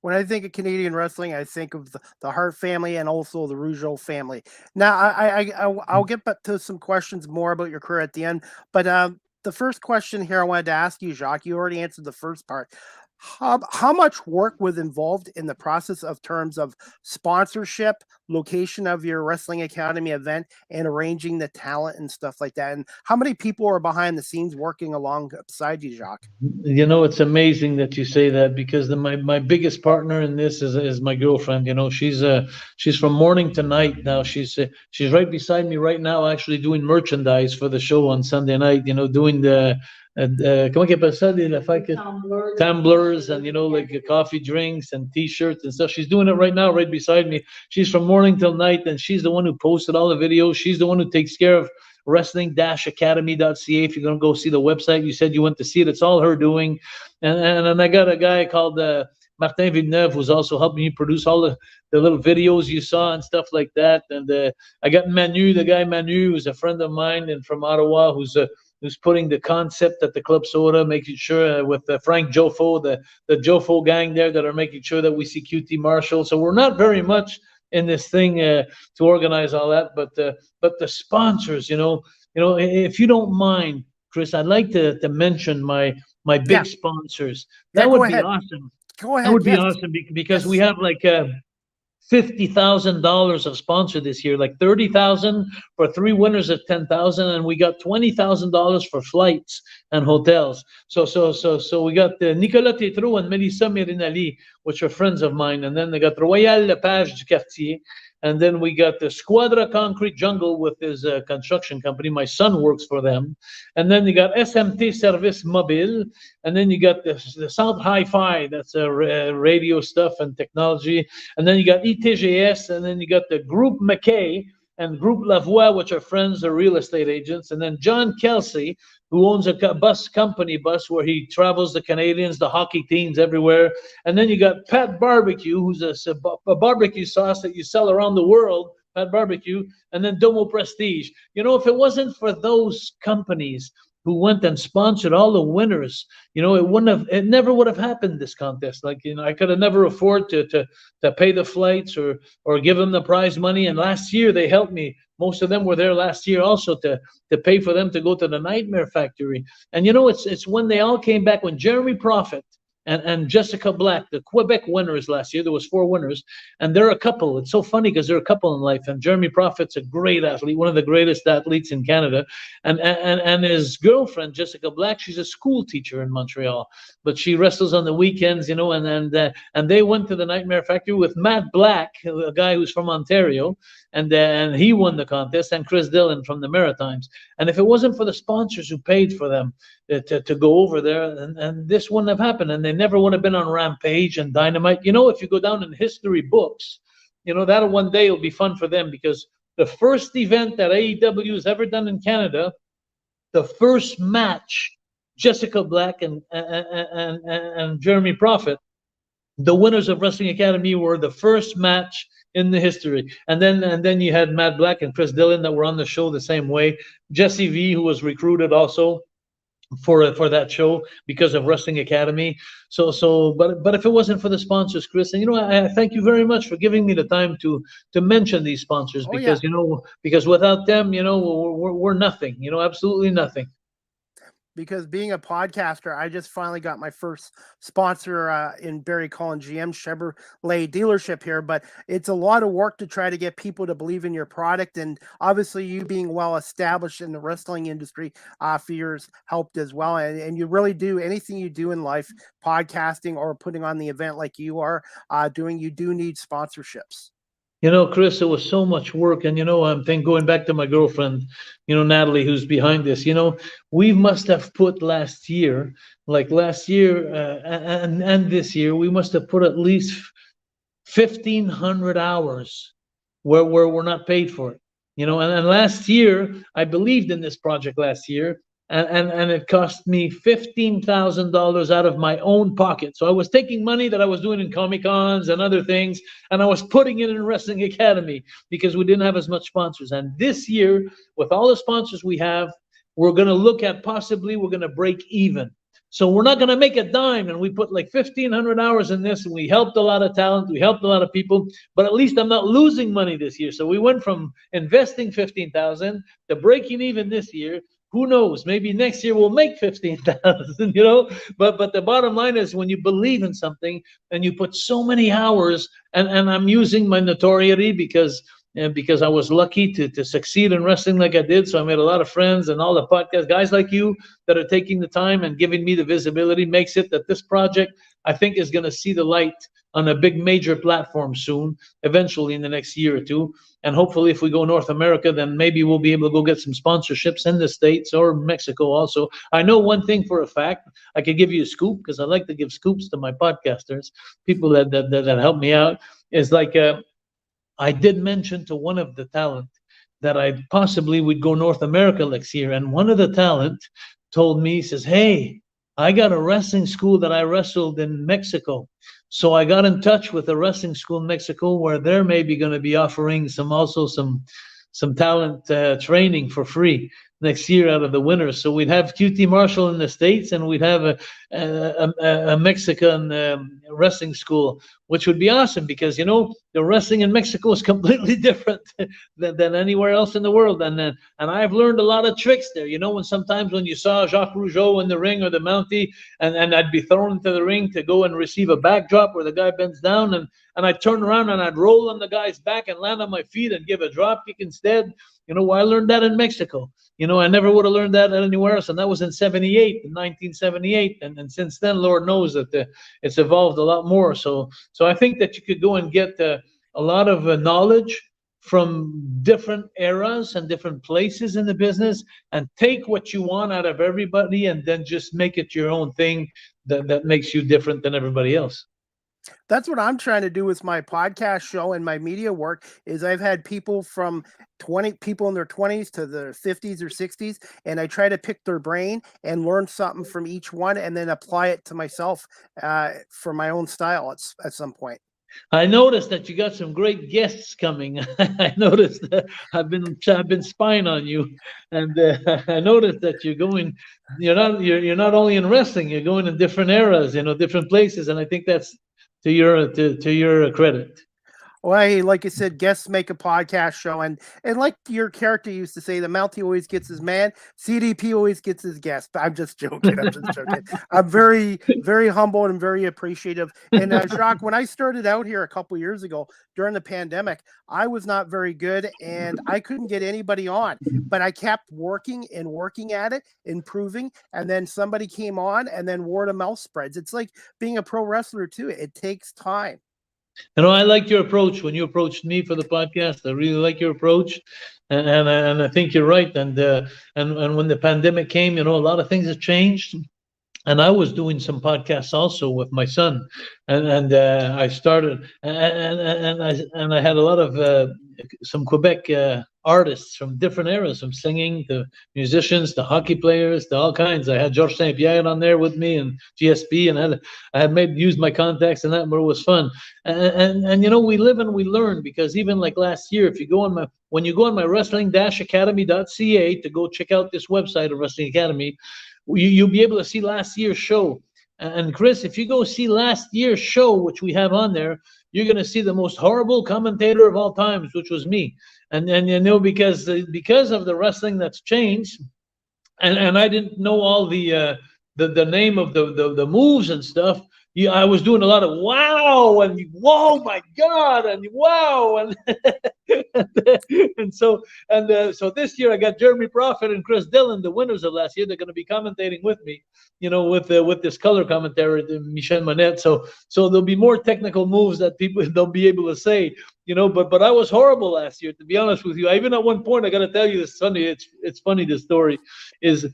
When I think of Canadian wrestling, I think of the Hart family and also the Rougeau family. Now, I'll get back to some questions more about your career at the end, but the first question here I wanted to ask you, Jacques, you already answered the first part. How much work was involved in the process of terms of sponsorship, location of your wrestling academy event, and arranging the talent and stuff like that? And how many people are behind the scenes working alongside you, Jacques? It's amazing that you say that, because my biggest partner in this is my girlfriend. She's from morning to night now. She's right beside me right now, actually doing merchandise for the show on Sunday night. Doing the comment qu'il appelle ça, tumblers, and like coffee drinks and t-shirts and stuff. She's doing it right now, right beside me. She's from morning till night, and she's the one who posted all the videos. She's the one who takes care of wrestling-academy.ca. If you're gonna go see the website, you said you went to see it. It's all her doing. And I got a guy called Martin Villeneuve, who's also helping me produce all the little videos you saw and stuff like that. And I got Manu, the guy Manu, who's a friend of mine and from Ottawa, who's putting the concept at the Club Soda, making sure with Frank Jofo, the Jofo gang there, that are making sure that we see QT Marshall. So we're not very much in this thing to organize all that, but the sponsors, if you don't mind, Chris, I'd like to mention my big sponsors. That would be awesome. Go ahead. That would be awesome, because we have like $50,000 of sponsor this year, like $30,000 for 3 winners of $10,000, and we got $20,000 for flights and hotels. So we got Nicolas Tétrault and Melissa Merinali, which are friends of mine, and then they got Royal Lepage du Quartier, and then we got the Squadra Concrete Jungle with his construction company. My son works for them. And then you got SMT Service Mobile. And then you got the Sound Hi-Fi, that's radio stuff and technology. And then you got ETGS. And then you got the Group McKay and Group Lavoie, which are friends, are real estate agents. And then John Kelsey, who owns a company bus where he travels the Canadians, the hockey teams everywhere. And then you got Pat Barbecue, who's a barbecue sauce that you sell around the world, Pat Barbecue. And then Domo Prestige. If it wasn't for those companies who went and sponsored all the winners, it never would have happened, this contest. Like, I could have never afford to pay the flights or give them the prize money. And last year they helped me. Most of them were there last year also to pay for them to go to the Nightmare Factory. And it's when they all came back, when Jeremy Prophet and Jessica Black, the Quebec winners last year, there was 4 winners, and they're a couple. It's so funny because they're a couple in life. And Jeremy Prophet's a great athlete, one of the greatest athletes in Canada. And his girlfriend, Jessica Black, she's a school teacher in Montreal, but she wrestles on the weekends, and they went to the Nightmare Factory with Matt Black, a guy who's from Ontario, and he won the contest, and Chris Dillon from the Maritimes. And if it wasn't for the sponsors who paid for them to go over there, and this wouldn't have happened, and they never would have been on Rampage and Dynamite. If you go down in history books, that one day will be fun for them, because the first event that AEW has ever done in Canada, the first match, Jessica Black and Jeremy Prophet, the winners of Wrestling Academy, were the first match in the history. And then you had Matt Black and Chris Dillon that were on the show the same way. Jesse V, who was recruited also for that show because of Wrestling Academy. But if it wasn't for the sponsors, Chris, and I thank you very much for giving me the time to mention these sponsors, because because without them, we're nothing, absolutely nothing. Because being a podcaster, I just finally got my first sponsor in Barry Cullen GM Chevrolet dealership here, but it's a lot of work to try to get people to believe in your product. And obviously you being well established in the wrestling industry for years helped as well. And you really do anything you do in life, podcasting or putting on the event like you are doing, you do need sponsorships. Chris, it was so much work. And, I'm going back to my girlfriend, Natalie, who's behind this, we must have put last year and this year, we must have put at least 1,500 hours where we're not paid for it. And last year I believed in this project last year, and it cost me $15,000 out of my own pocket. So I was taking money that I was doing in Comic Cons and other things, and I was putting it in Wrestling Academy because we didn't have as much sponsors. And this year, with all the sponsors we have, we're going to look at possibly we're going to break even. So we're not going to make a dime, and we put like 1,500 hours in this, and we helped a lot of talent, we helped a lot of people, but at least I'm not losing money this year. So we went from investing 15,000 to breaking even this year. Who knows? Maybe next year we'll make 15,000, But the bottom line is, when you believe in something and you put so many hours, and I'm using my notoriety because I was lucky to succeed in wrestling like I did. So I made a lot of friends, and all the podcast guys like you that are taking the time and giving me the visibility makes it that this project, I think, is going to see the light on a big major platform soon, eventually in the next year or two. And hopefully if we go North America, then maybe we'll be able to go get some sponsorships in the States or Mexico also. I know one thing for a fact. I could give you a scoop, because I like to give scoops to my podcasters, people that help me out, is like I did mention to one of the talent that I possibly would go North America next year. And one of the talent told me, he says, hey, I got a wrestling school that I wrestled in Mexico. So I got in touch with a wrestling school in Mexico where they're maybe going to be offering some talent training for free next year out of the winners. So we'd have QT Marshall in the States, and we'd have a Mexican wrestling school, which would be awesome, because the wrestling in Mexico is completely different than anywhere else in the world. And I've learned a lot of tricks there. Sometimes when you saw Jacques Rougeau in the ring, or the Mountie, and I'd be thrown into the ring to go and receive a backdrop where the guy bends down, and I'd turn around and I'd roll on the guy's back and land on my feet and give a drop kick instead. I learned that in Mexico. I never would have learned that anywhere else. And that was in 1978. And since then, Lord knows that it's evolved a lot more. So I think that you could go and get a lot of knowledge from different eras and different places in the business, and take what you want out of everybody, and then just make it your own thing that makes you different than everybody else. That's what I'm trying to do with my podcast show and my media work. Is I've had people from 20 people in their 20s to their 50s or 60s, and I try to pick their brain and learn something from each one, and then apply it to myself for my own style at some point. I noticed that you got some great guests coming. I noticed that I've been spying on you, and I noticed that you're not only in wrestling, you're going in different eras, different places, and I think that's to your credit. Well, hey, like I said, guests make a podcast show, and like your character used to say, the Mountie always gets his man, CDP always gets his guest. I'm just joking. I'm very, very humble and very appreciative. And Jacques, when I started out here a couple years ago during the pandemic, I was not very good, and I couldn't get anybody on, but I kept working at it, improving, and then somebody came on, and then word of mouth spreads. It's like being a pro wrestler too. It takes time. I like your approach when you approached me for the podcast. I really like your approach, and I think you're right. And when the pandemic came, a lot of things have changed. And I was doing some podcasts also with my son, and I started, and I had a lot of some Quebec artists from different eras, from singing to musicians to hockey players to all kinds. I had Georges St-Pierre on there with me, and GSP, and I had used my contacts and that, but it was fun. And we live and we learn, because even like last year, when you go on my wrestling-academy.ca to go check out this website of Wrestling Academy, you'll be able to see last year's show. And Chris, if you go see last year's show, which we have on there, you're going to see the most horrible commentator of all times, which was me. And because of the wrestling that's changed, and I didn't know all the name of the moves and stuff. I was doing a lot of wow and whoa, my God, and wow, and so this year I got Jeremy Prophet and Chris Dillon, the winners of last year. They're going to be commentating with me, with this color commentary, Michel Monette. So there'll be more technical moves that they'll be able to say, But I was horrible last year, to be honest with you. Even at one point, I got to tell you this funny. It's funny. This story is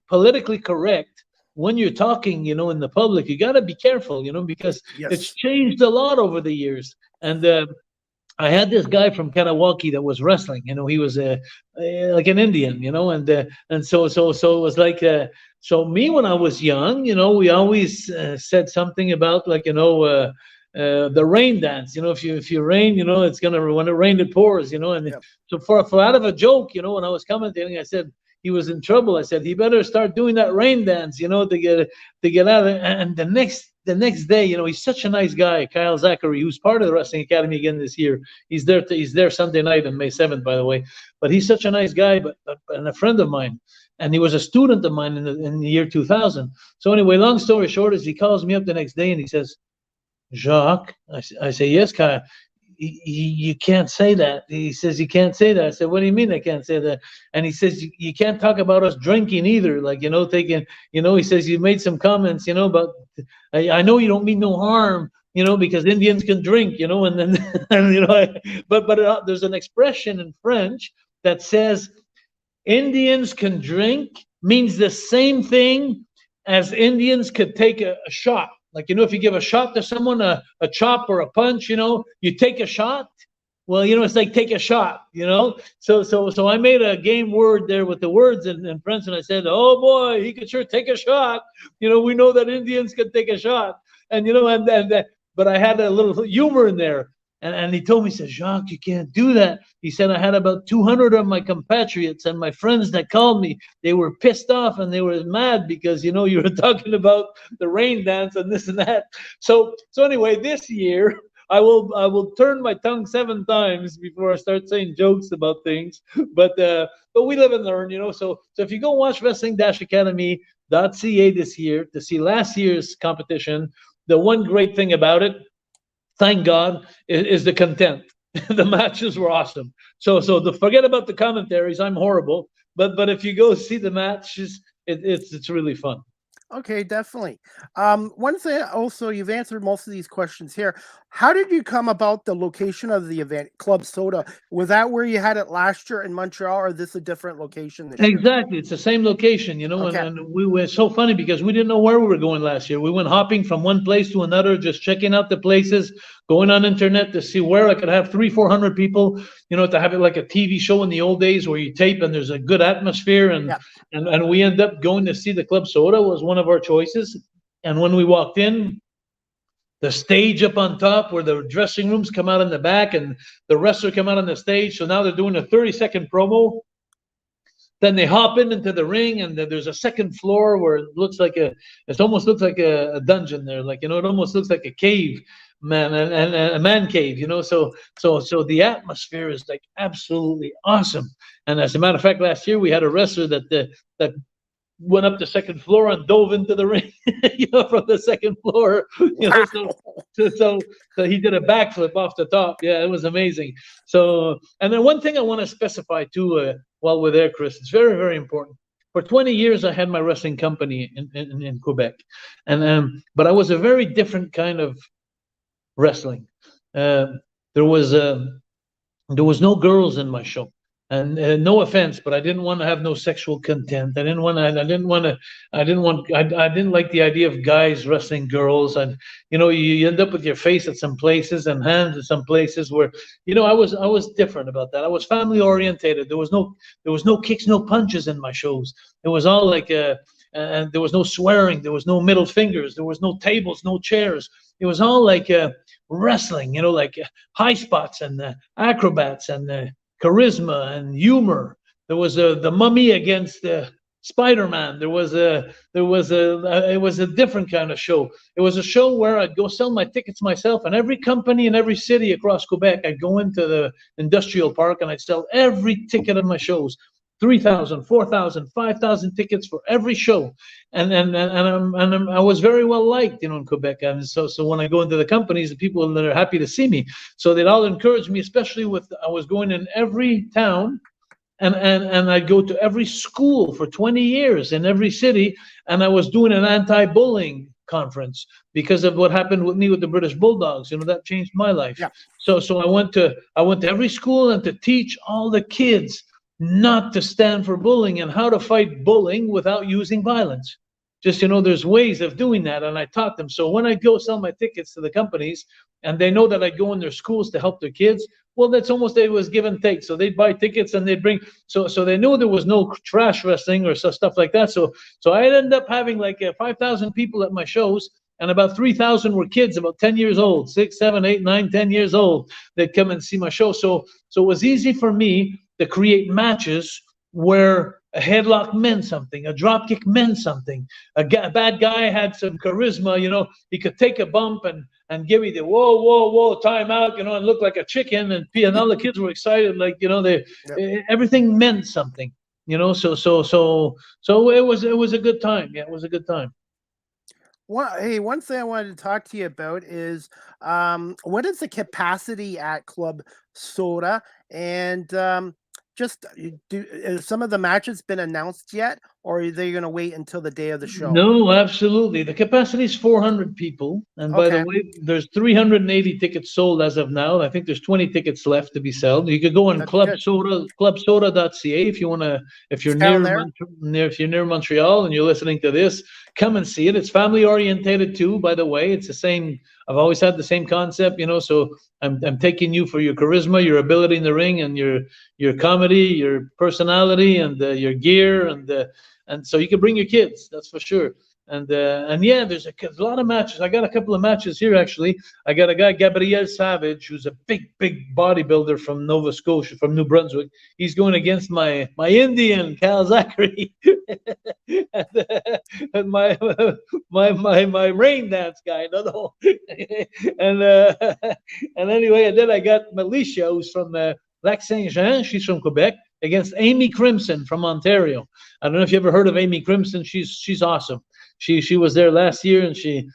politically correct. When you're talking, in the public, you got to be careful, because Yes. It's changed a lot over the years. And I had this guy from Kanawaki that was wrestling. He was like an Indian. And so it was like so me when I was young. We always said something about like the rain dance. If you rain, it's gonna when it rains it pours. And Yep. so for out of a joke, when I was commentating, I said he was in trouble. I said he better start doing that rain dance, to get out of it. And the next day, he's such a nice guy, Kyle Zachary, who's part of the Wrestling Academy again this year. He's there Sunday night on May 7th, by the way. But he's such a nice guy, and a friend of mine. And he was a student of mine in the year 2000. So anyway, long story short is he calls me up the next day and he says, Jacques, I say, yes, Kyle. You can't say that. He says, you can't say that. I said, what do you mean I can't say that? And he says, you can't talk about us drinking either. Like, taking, he says, you made some comments, but I know you don't mean no harm, because Indians can drink, and then, but there's an expression in French that says Indians can drink means the same thing as Indians could take a shot. Like, if you give a shot to someone, a chop or a punch, you take a shot. Well, it's like take a shot, So I made a game word there with the words in French, and I said, oh boy, he could sure take a shot. We know that Indians can take a shot, and but I had a little humor in there. And he told me, he said, Jacques, you can't do that. He said, I had about 200 of my compatriots and my friends that called me. They were pissed off and they were mad because, you were talking about the rain dance and this and that. So anyway, this year, I will turn my tongue 7 times before I start saying jokes about things. But we live and learn, So if you go watch wrestling-academy.ca this year to see last year's competition, the one great thing about it, thank God, is the content. The matches were awesome. So forget about the commentaries. I'm horrible. But if you go see the matches, it's really fun. Okay, definitely. One thing also, you've answered most of these questions here. How did you come about the location of the event, Club Soda? Was that where you had it last year in Montreal, or is this a different location this year? Exactly. It's the same location, Okay. and we were so funny because we didn't know where we were going last year. We went hopping from one place to another, just checking out the places, going on internet to see where I could have 300-400 people, to have it like a TV show in the old days where you tape and there's a good atmosphere. And we end up going to see the Club Soda was one of our choices. And when we walked in, the stage up on top where the dressing rooms come out in the back and the wrestler come out on the stage. So now they're doing a 30-second promo. Then they hop into the ring, and there's a second floor where it almost looks like a dungeon there. Like, it almost looks like a cave, man, and a man cave, So the atmosphere is like absolutely awesome. And as a matter of fact, last year we had a wrestler that went up the second floor and dove into the ring, from the second floor. So he did a backflip off the top. Yeah, it was amazing. So, and then one thing I want to specify too, while we're there, Chris, it's very, very important. For 20 years, I had my wrestling company in Quebec, but I was a very different kind of wrestling. There was no girls in my show. And no offense, but I didn't want to have no sexual content. I didn't like the idea of guys wrestling girls. And, you end up with your face at some places and hands at some places where, I was different about that. I was family orientated. There was no kicks, no punches in my shows. It was all like, and there was no swearing. There was no middle fingers. There was no tables, no chairs. It was all like wrestling, like high spots and acrobats and charisma and humor. There was the Mummy against Spider-Man. It was a different kind of show. It was a show where I'd go sell my tickets myself, and every company in every city across Quebec, I'd go into the industrial park and I'd sell every ticket of my shows. 3,000, 4,000, 5,000 tickets for every show, and I was very well liked, in Quebec. And so when I go into the companies, the people that are happy to see me, so they'd all encourage me, especially I was going in every town, and I'd go to every school for 20 years in every city, and I was doing an anti-bullying conference because of what happened with me with the British Bulldogs. That changed my life. Yeah. So I went to every school and to teach all the kids not to stand for bullying and how to fight bullying without using violence. Just, there's ways of doing that, and I taught them. So when I go sell my tickets to the companies and they know that I go in their schools to help their kids, Well, that's almost, it was give and take. So they'd buy tickets and they'd bring, so they knew there was no trash wrestling or stuff like that. So I'd end up having like 5,000 people at my shows, and about 3,000 were kids, about 10 years old, 6, 7, 8, 9, 10 years old. They'd come and see my show. So it was easy for me to create matches where a headlock meant something, a drop kick meant something. A bad guy had some charisma, you know, he could take a bump and give me the whoa, time out, you know, and look like a chicken. And all the kids were excited, like, you know, everything meant something, you know. So it was a good time. Yeah, it was a good time. Well, hey, one thing I wanted to talk to you about is what is the capacity at Club Soda, and just some of the matches been announced yet, or are they going to wait until the day of the show? No, absolutely. The capacity is 400 people. And by the way, there's 380 tickets sold as of now. I think there's 20 tickets left to be sold. You could go on clubsoda.ca if you want to, if you're near Montreal and you're listening to this, come and see it. It's family orientated too, by the way. It's the same. I've always had the same concept, you know, so I'm taking you for your charisma, your ability in the ring, and your comedy, your personality, and your gear, and so you can bring your kids, that's for sure. And yeah, there's a lot of matches. I got a couple of matches here, actually. I got a guy, Gabriel Savage, who's a big bodybuilder from Nova Scotia, from New Brunswick. He's going against my Indian, Cal Zachary, and my rain dance guy. No. And anyway, and then I got Militia, who's from Lac Saint-Jean. She's from Quebec, against Amy Crimson from Ontario. I don't know if you ever heard of Amy Crimson. She's awesome. She was there last year, and she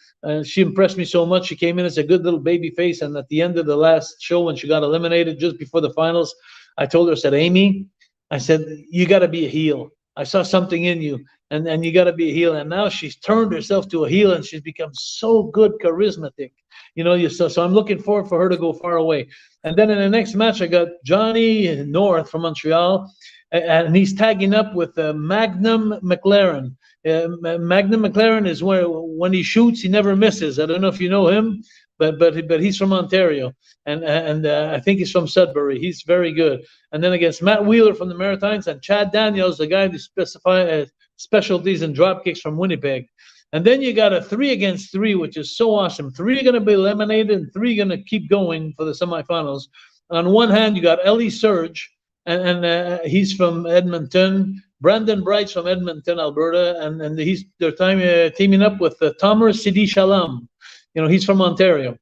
impressed me so much. She came in as a good little baby face, and at the end of the last show, when she got eliminated just before the finals, I told her, I said, Amy, I said, you got to be a heel. I saw something in you, and you got to be a heel. And now she's turned herself to a heel, and she's become so good, charismatic. You know, so I'm looking forward for her to go far away. And then in the next match, I got Johnny North from Montreal, and he's tagging up with Magnum McLaren. Magnum McLaren is where when he shoots, he never misses. I don't know if you know him, but he's from Ontario, and I think he's from Sudbury. He's very good. And then against Matt Wheeler from the Maritimes, and Chad Daniels, the guy who specifies specialties and drop kicks from Winnipeg. And then you got a 3 against 3, which is so awesome. 3 are going to be eliminated, and 3 are going to keep going for the semifinals. On one hand, you got Ellie Surge, and he's from Edmonton. Brandon Bright's from Edmonton, Alberta, and they're teaming up with Tomer Sidi Shalom. You know, he's from Ontario.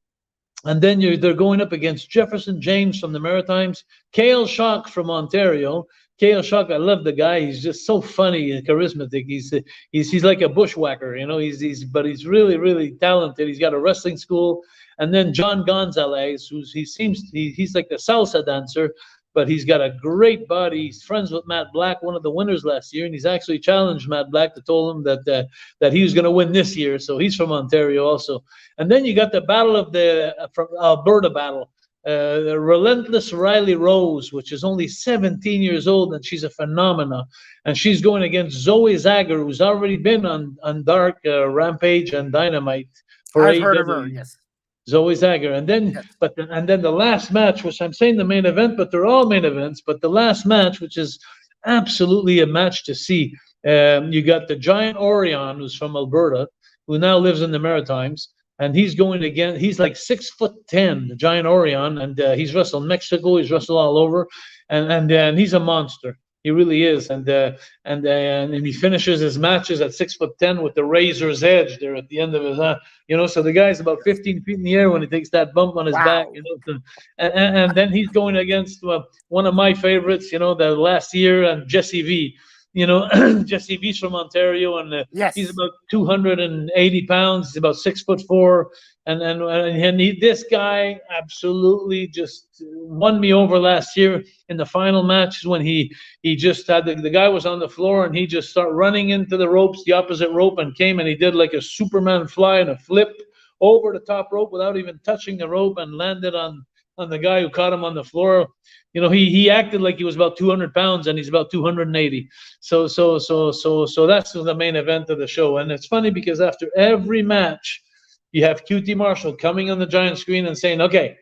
And then they're going up against Jefferson James from the Maritimes, Cale Shock from Ontario. Cale Shock, I love the guy. He's just so funny and charismatic. He's like a bushwhacker, you know. But he's really, really talented. He's got a wrestling school. And then John Gonzalez, he's like a salsa dancer, but he's got a great body. He's friends with Matt Black, one of the winners last year, and he's actually challenged Matt Black to told him that he was going to win this year. So he's from Ontario also. And then you got the battle of from Alberta battle. The relentless Riley Rose, which is only 17 years old, and she's a phenomena. And she's going against Zoe Zager, who's already been on Dark, Rampage, and Dynamite. I've heard of her, yes. Zoe Zager. And then, yes. And then the last match, which I'm saying the main event, but they're all main events. But the last match, which is absolutely a match to see, you got the Giant Orion, who's from Alberta, who now lives in the Maritimes. And he's going again. He's like 6'10", the Giant Orion, and he's wrestled Mexico. He's wrestled all over, and he's a monster. He really is. And he finishes his matches at 6'10" with the razor's edge there at the end of his, you know. So the guy's about 15 feet in the air when he takes that bump on his back, you know. And then he's going against one of my favorites, you know, the last year, and Jesse V. You know, Jesse V's from Ontario, and yes. He's about 280 pounds. He's about 6'4", and this guy absolutely just won me over last year in the final match when he just had the guy was on the floor, and he just started running into the ropes, the opposite rope, and came and he did like a Superman fly and a flip over the top rope without even touching the rope, and landed on the guy who caught him on the floor. You know, he acted like he was about 200 pounds, and he's about 280. So that's the main event of the show. And it's funny because after every match, you have QT Marshall coming on the giant screen and saying, okay,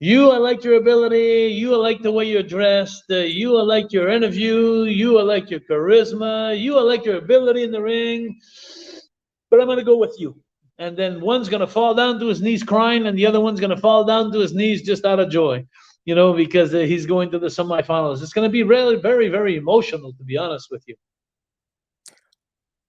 You, I like your ability. You, I like the way you're dressed. You, I like your interview. You, I like your charisma. You, I like your ability in the ring. But I'm going to go with you. And then one's going to fall down to his knees crying, and the other one's going to fall down to his knees just out of joy, because he's going to the semifinals. It's going to be really very, very emotional, to be honest with you.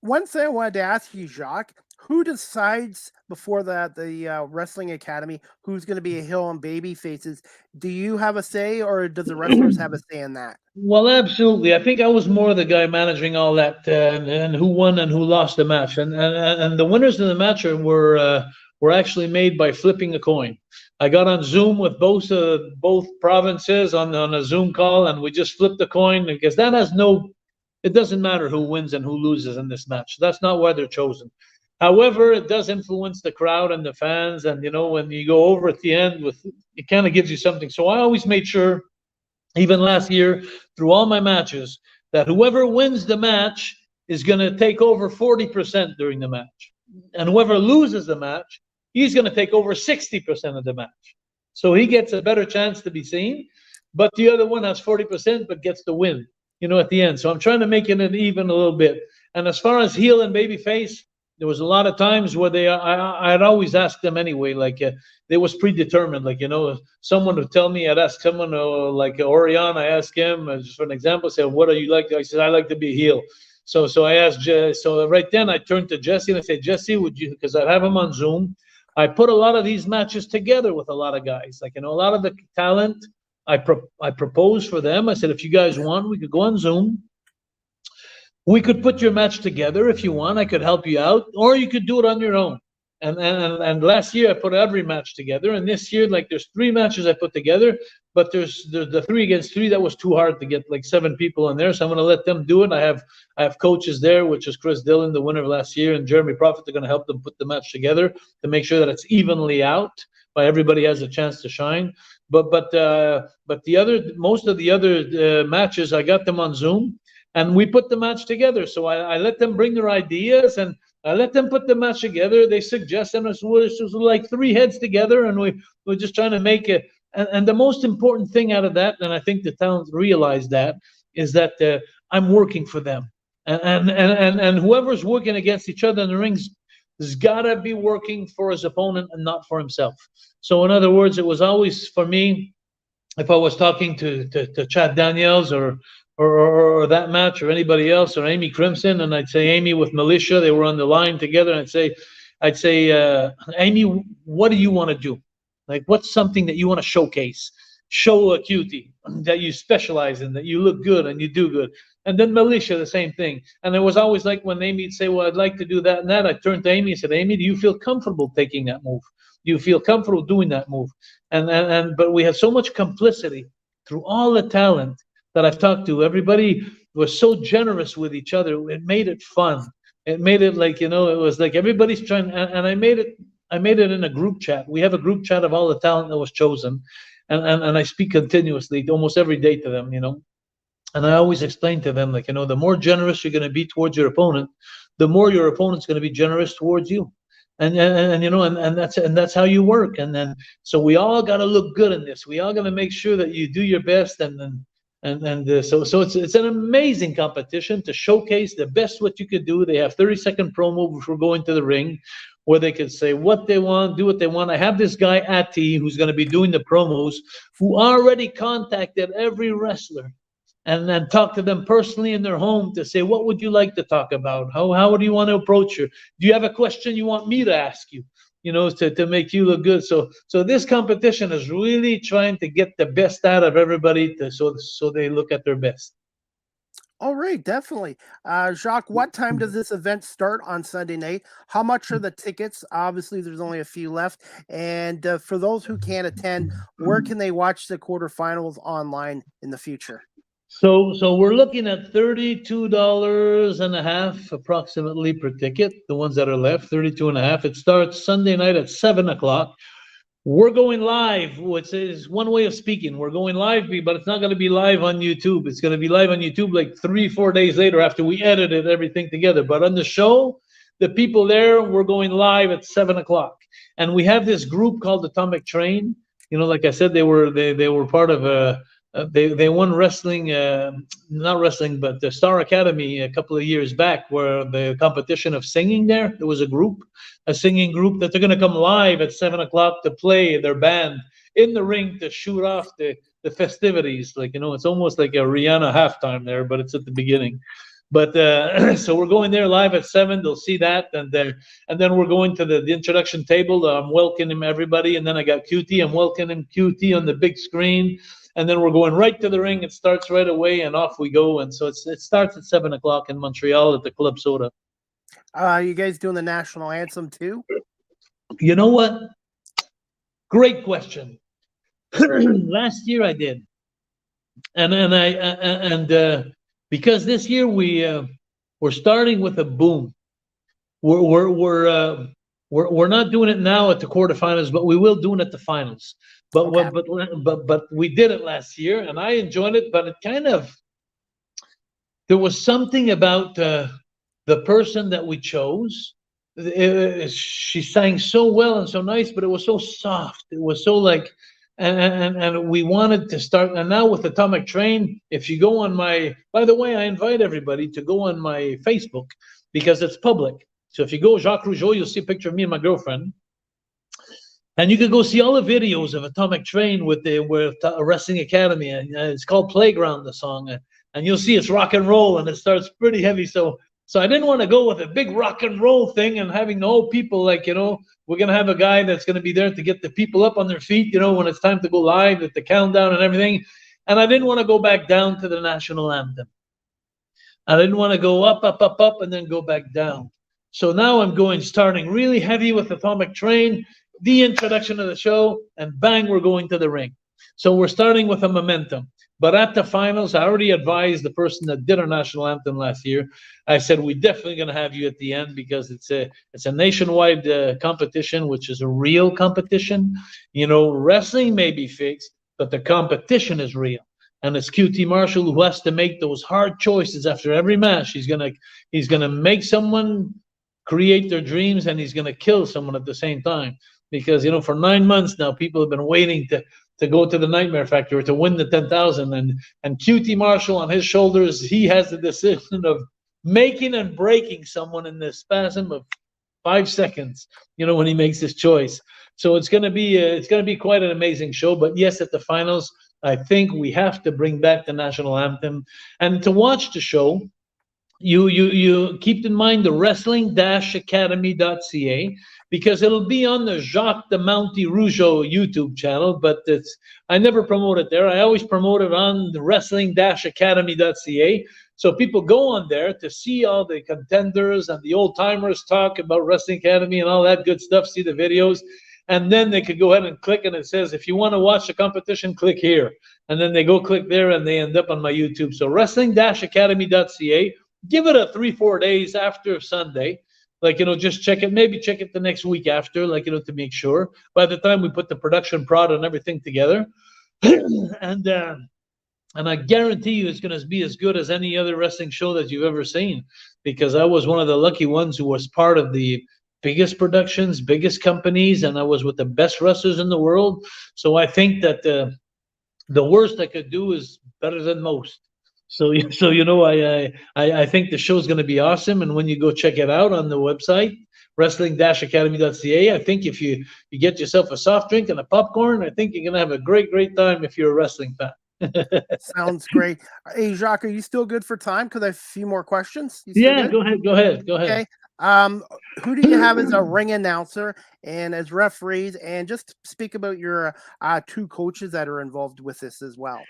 One thing I wanted to ask you, Jacques, who decides before the Wrestling Academy who's going to be a heel and baby faces? Do you have a say, or does the wrestlers have a say in that? Well, absolutely. I think I was more the guy managing all that, and who won and who lost the match, and the winners of the match were actually made by flipping a coin. I got on Zoom with both provinces on a Zoom call, and we just flipped the coin, because that has it doesn't matter who wins and who loses in this match. That's not why they're chosen. However, it does influence the crowd and the fans, and when you go over at the end, it kind of gives you something. So I always made sure, even last year, through all my matches, that whoever wins the match is going to take over 40% during the match. And whoever loses the match, he's going to take over 60% of the match. So he gets a better chance to be seen, but the other one has 40% but gets the win, at the end. So I'm trying to make it even a little bit. And as far as heel and baby face, there was a lot of times where I'd always ask them anyway, like they was predetermined, like, someone would tell me, I'd ask someone like Orion, I asked him, just for an example, say, what are you like? I said, I like to be heel. So I asked, so right then I turned to Jesse and I said, Jesse, would you, because I'd have him on Zoom. I put a lot of these matches together with a lot of guys, like, a lot of the talent I proposed for them. I said, if you guys want, we could go on Zoom. We could put your match together if you want. I could help you out, or you could do it on your own. And last year I put every match together, and this year, like, there's 3 matches I put together, but there's the 3 against 3 that was too hard to get like 7 people in there, so I'm going to let them do it. I have coaches there, which is Chris Dillon, the winner of last year, and Jeremy Prophet. They're going to help them put the match together to make sure that it's evenly out, but everybody has a chance to shine. But most of the other matches, I got them on Zoom. And we put the match together. So I let them bring their ideas, and I let them put the match together. They suggested it was like 3 heads together, and we're just trying to make it. And the most important thing out of that, and I think the talent realized that, is that I'm working for them. And whoever's working against each other in the rings has got to be working for his opponent and not for himself. So in other words, it was always for me, if I was talking to Chad Daniels or that match, or anybody else, or Amy Crimson, and I'd say, Amy with Militia, they were on the line together, and I'd say, Amy, what do you want to do? Like, what's something that you want to showcase? Show a cutie that you specialize in, that you look good and you do good. And then Militia, the same thing. And it was always like when Amy'd say, well, I'd like to do that and that, I'd turn to Amy and said, Amy, do you feel comfortable taking that move? Do you feel comfortable doing that move? But we had so much complicity through all the talent that I've talked to. Everybody was so generous with each other. It made it fun. It made it like, it was like everybody's trying, and I made it in a group chat. We have a group chat of all the talent that was chosen, and I speak continuously, almost every day to them, and I always explain to them, like, the more generous you're going to be towards your opponent, the more your opponent's going to be generous towards you. And that's how you work. And then, so we all got to look good in this. We all got to make sure that you do your best, so it's an amazing competition to showcase the best what you could do. They have 30-second promo before going to the ring, where they could say what they want, do what they want. I have this guy Ati who's going to be doing the promos, who already contacted every wrestler and then talk to them personally in their home to say, what would you like to talk about? How do you want to approach her? Do you have a question you want me to ask you? To make you look good. So this competition is really trying to get the best out of everybody, so they look at their best. All right, definitely. Jacques, what time does this event start on Sunday night? How much are the tickets? Obviously, there's only a few left. And for those who can't attend, where can they watch the quarterfinals online in the future? So we're looking at $32.50 approximately per ticket. The ones that are left, $32.50. It starts Sunday night at 7:00. We're going live, which is one way of speaking. We're going live, but it's not going to be live on YouTube. It's going to be live on YouTube like 3-4 days later after we edited everything together. But on the show, the people there, we're going live at 7:00. And we have this group called Atomic Train, like I said, they were part of they won wrestling, not wrestling, but the Star Academy a couple of years back, where the competition of singing there was a singing group that they're going to come live at 7 o'clock to play their band in the ring to shoot off the festivities. It's almost like a Rihanna halftime there, but it's at the beginning. But so we're going there live at 7. They'll see that, and then we're going to the introduction table. I'm welcoming everybody, and then I got QT. I'm welcoming QT on the big screen, and then we're going right to the ring. It starts right away, and off we go. And so it starts at 7 o'clock in Montreal at the Club Soda. You guys doing the national anthem too? You know what? Great question. Last year I did, and because this year we're starting with a boom. We're not doing it now at the quarterfinals, but we will do it at the finals. But we did it last year, and I enjoyed it. But it there was something about the person that we chose. She sang so well and so nice, but it was so soft. It was so like. And we wanted to start, and now with Atomic Train, if you go on by the way, I invite everybody to go on my Facebook because it's public. So if you go Jacques Rougeau, you'll see a picture of me and my girlfriend. And you can go see all the videos of Atomic Train with Wrestling Academy. And it's called Playground, the song. And you'll see it's rock and roll, and it starts pretty heavy. So I didn't want to go with a big rock and roll thing and having the whole people we're going to have a guy that's going to be there to get the people up on their feet, when it's time to go live at the countdown and everything. And I didn't want to go back down to the national anthem. I didn't want to go up, up, up, up, and then go back down. So now I'm starting really heavy with Atomic Train, the introduction of the show, and bang, we're going to the ring. So we're starting with a momentum. But at the finals, I already advised the person that did our national anthem last year. I said, we're definitely going to have you at the end because it's a nationwide competition, which is a real competition. Wrestling may be fixed, but the competition is real. And it's QT Marshall who has to make those hard choices after every match. He's gonna make someone create their dreams, and he's gonna kill someone at the same time. Because for 9 months now, people have been waiting to go to the Nightmare Factory to win the 10,000, and QT Marshall on his shoulders, he has the decision of making and breaking someone in the spasm of 5 seconds. When he makes his choice. So it's gonna be quite an amazing show. But yes, at the finals, I think we have to bring back the national anthem. And to watch the show, you keep in mind the wrestling-academy.ca. Because it'll be on the Jacques the Mountie Rougeau YouTube channel, but I never promote it there. I always promote it on the wrestling-academy.ca. So people go on there to see all the contenders and the old timers talk about Wrestling Academy and all that good stuff, see the videos, and then they could go ahead and click, and it says, if you want to watch the competition, click here. And then they go click there, and they end up on my YouTube. So wrestling-academy.ca. Give it a 3-4 days after Sunday. Just check it, maybe check it the next week after, to make sure. By the time we put the production prod and everything together. And I guarantee you it's going to be as good as any other wrestling show that you've ever seen. Because I was one of the lucky ones who was part of the biggest productions, biggest companies, and I was with the best wrestlers in the world. So I think that the worst I could do is better than most. So I think the show's going to be awesome. And when you go check it out on the website, wrestling-academy.ca, I think if you get yourself a soft drink and a popcorn, I think you're going to have a great time if you're a wrestling fan. Sounds great. Hey, Jacques, are you still good for time? Because I have a few more questions. Yeah, go ahead. Okay. Who do you have as a ring announcer and as referees? And just speak about your 2 coaches that are involved with this as well.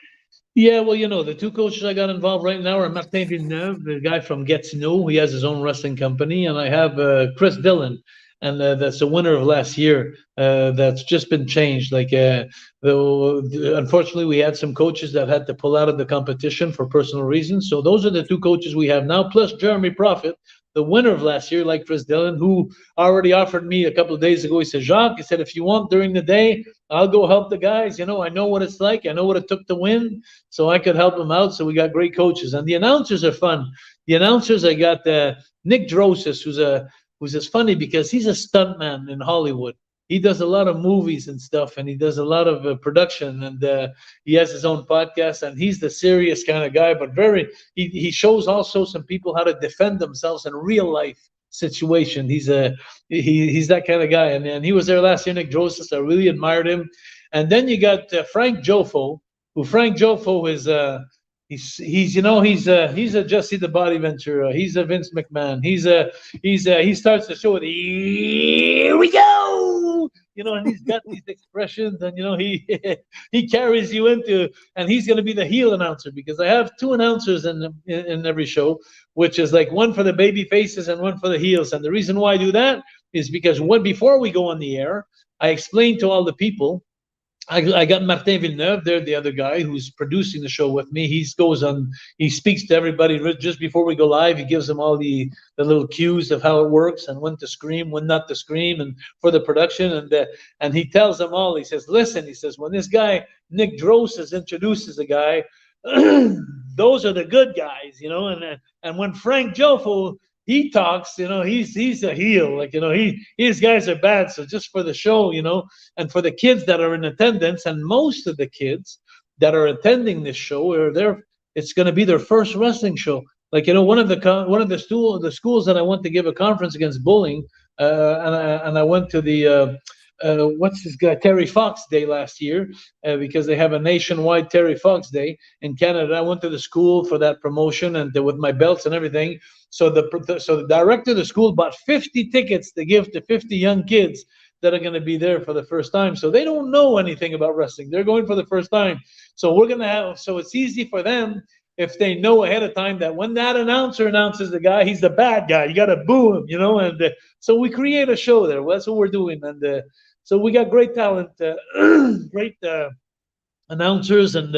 Yeah, well, the 2 coaches I got involved right now are Martin Villeneuve, the guy from Gatineau. He has his own wrestling company. And I have Chris Dillon, and that's the winner of last year. That's just been changed. Unfortunately, we had some coaches that had to pull out of the competition for personal reasons. So those are the 2 coaches we have now, plus Jeremy Prophet, the winner of last year, like Chris Dillon, who already offered me a couple of days ago. He said, Jacques, he said, if you want during the day, I'll go help the guys. I know what it's like. I know what it took to win, so I could help them out. So we got great coaches. And the announcers are fun. The announcers, I got Nick Drosis, who's as funny because he's a stuntman in Hollywood. he does a lot of movies and stuff, and he does a lot of production, and he has his own podcast, and he's the serious kind of guy, but he shows also some people how to defend themselves in real life situation. He's that kind of guy, and he was there last year, Nick Drosis. I really admired him. And then you got Frank Jofo, who Frank Jofo is he's a Jesse the Body Ventura. He's a Vince McMahon. He starts the show with "Here we go," and he's got these expressions, and he carries you into, and he's going to be the heel announcer, because I have two announcers in every show, which is like one for the baby faces and one for the heels. And the reason why I do that is because before we go on the air, I explain to all the people. I got Martin Villeneuve there, the other guy who's producing the show with me. He speaks to everybody just before we go live. He gives them all the little cues of how it works and when to scream, when not to scream, and for the production. And he tells them all. He says, "Listen," he says, "when this guy Nick Drosis introduces a guy, those are the good guys, and when Frank Jofo he talks, he's a heel, his guys are bad. So just for the show, and for the kids that are in attendance, and most of the kids that are attending this show are there. It's going to be their first wrestling show. One of the schools that I went to give a conference against bullying, and I went to the what's this guy, Terry Fox Day last year, because they have a nationwide Terry Fox Day in Canada. I went to the school for that promotion, and with my belts and everything. So the director of the school bought 50 tickets to give to 50 young kids that are going to be there for the first time. So they don't know anything about wrestling. They're going for the first time. So so it's easy for them if they know ahead of time that when that announcer announces the guy, he's the bad guy. You got to boo him, and so we create a show there. Well, that's what we're doing. And so we got great talent, great announcers and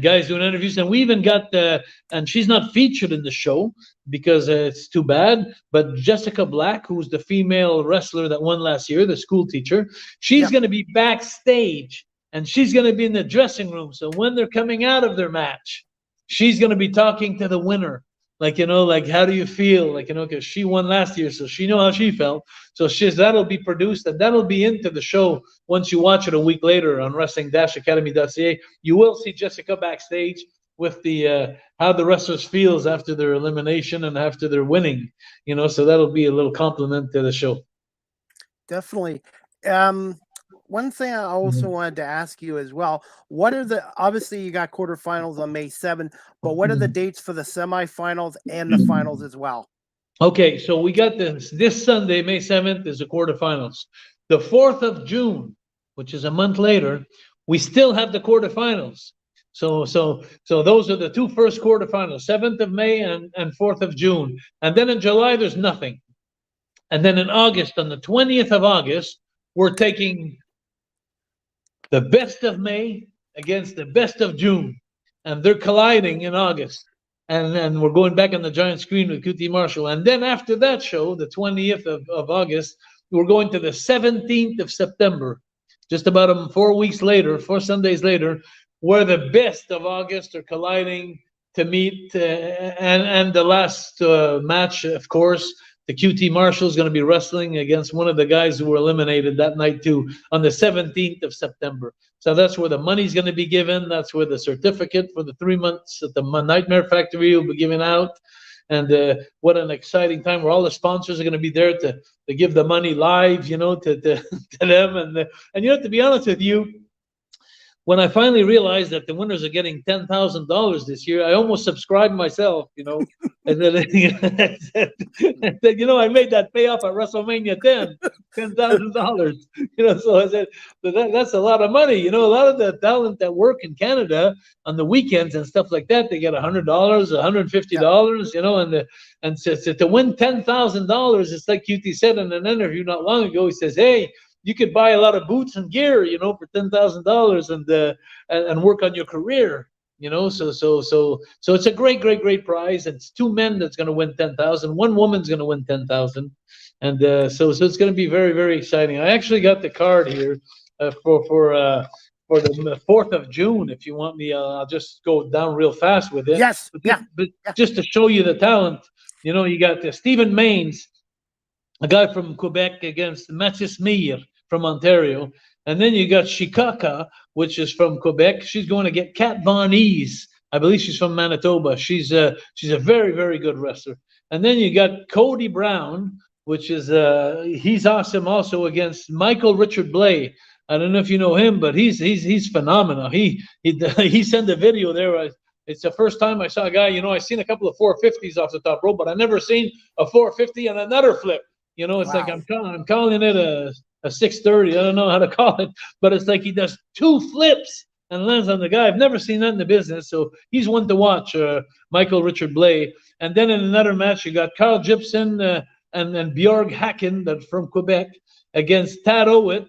guys doing interviews. And we even got, and she's not featured in the show because it's too bad, but Jessica Black, who's the female wrestler that won last year, the school teacher, she's going to be backstage, and she's going to be in the dressing room. So when they're coming out of their match, she's going to be talking to the winner. How do you feel? Because she won last year, so she knows how she felt. So that'll be produced, and that'll be into the show once you watch it a week later on wrestling-academy.ca. You will see Jessica backstage with the how the wrestlers feels after their elimination and after their winning. So that'll be a little compliment to the show. Definitely. One thing I also wanted to ask you as well, obviously you got quarterfinals on May 7th, but what are the dates for the semifinals and the finals as well? Okay, so we got this Sunday, May 7th, is the quarterfinals. The 4th of June, which is a month later, we still have the quarterfinals. So those are the two first quarterfinals, 7th of May and 4th of June. And then in July, there's nothing. And then in August, on the 20th of August, we're taking the best of May against the best of June, and they're colliding in August. And then we're going back on the giant screen with QT Marshall. And then after that show, the 20th of August, we're going to the 17th of September, just about 4 Sundays later, where the best of August are colliding to meet. And the last match, of course, the QT Marshall is going to be wrestling against one of the guys who were eliminated that night too, on the 17th of September. So that's where the money's going to be given. That's where the certificate for the 3 months at the Nightmare Factory will be given out. And what an exciting time where all the sponsors are going to be there to give the money live, to them. And to be honest with you, when I finally realized that the winners are getting $10,000 this year, I almost subscribed myself, and then I made that payoff at WrestleMania $10,000, so I said, that's a lot of money. A lot of the talent that work in Canada on the weekends and stuff like that, they get $100, $150, and to win $10,000, it's like QT said in an interview not long ago. He says, hey, you could buy a lot of boots and gear, for $10,000 and work on your career, So it's a great prize. It's two men that's going to win 10,000. One woman's going to win 10,000, and so it's going to be very, very exciting. I actually got the card here for the 4th of June. If you want me, I'll just go down real fast with it. Yes, but just to show you the talent, you got Stephen Maines, a guy from Quebec, against Mathis Meir, from Ontario. And then you got Shikaka, which is from Quebec. She's going to get Kat Von Ease. I believe she's from Manitoba. She's a very, very good wrestler. And then you got Cody Brown, which is he's awesome also against Michael Richard Blay. I don't know if you know him, but he's phenomenal. He sent a video there. It's the first time I saw a guy. I've seen a couple of 450s off the top rope, but I never seen a 450 and another flip. It's like I'm calling it a 630. I don't know how to call it, but it's like he does 2 flips and lands on the guy. I've never seen that in the business, so he's one to watch. Michael Richard Blay, and then in another match you got Carl Gibson and Bjorg Hacken, that from Quebec, against Tad Owit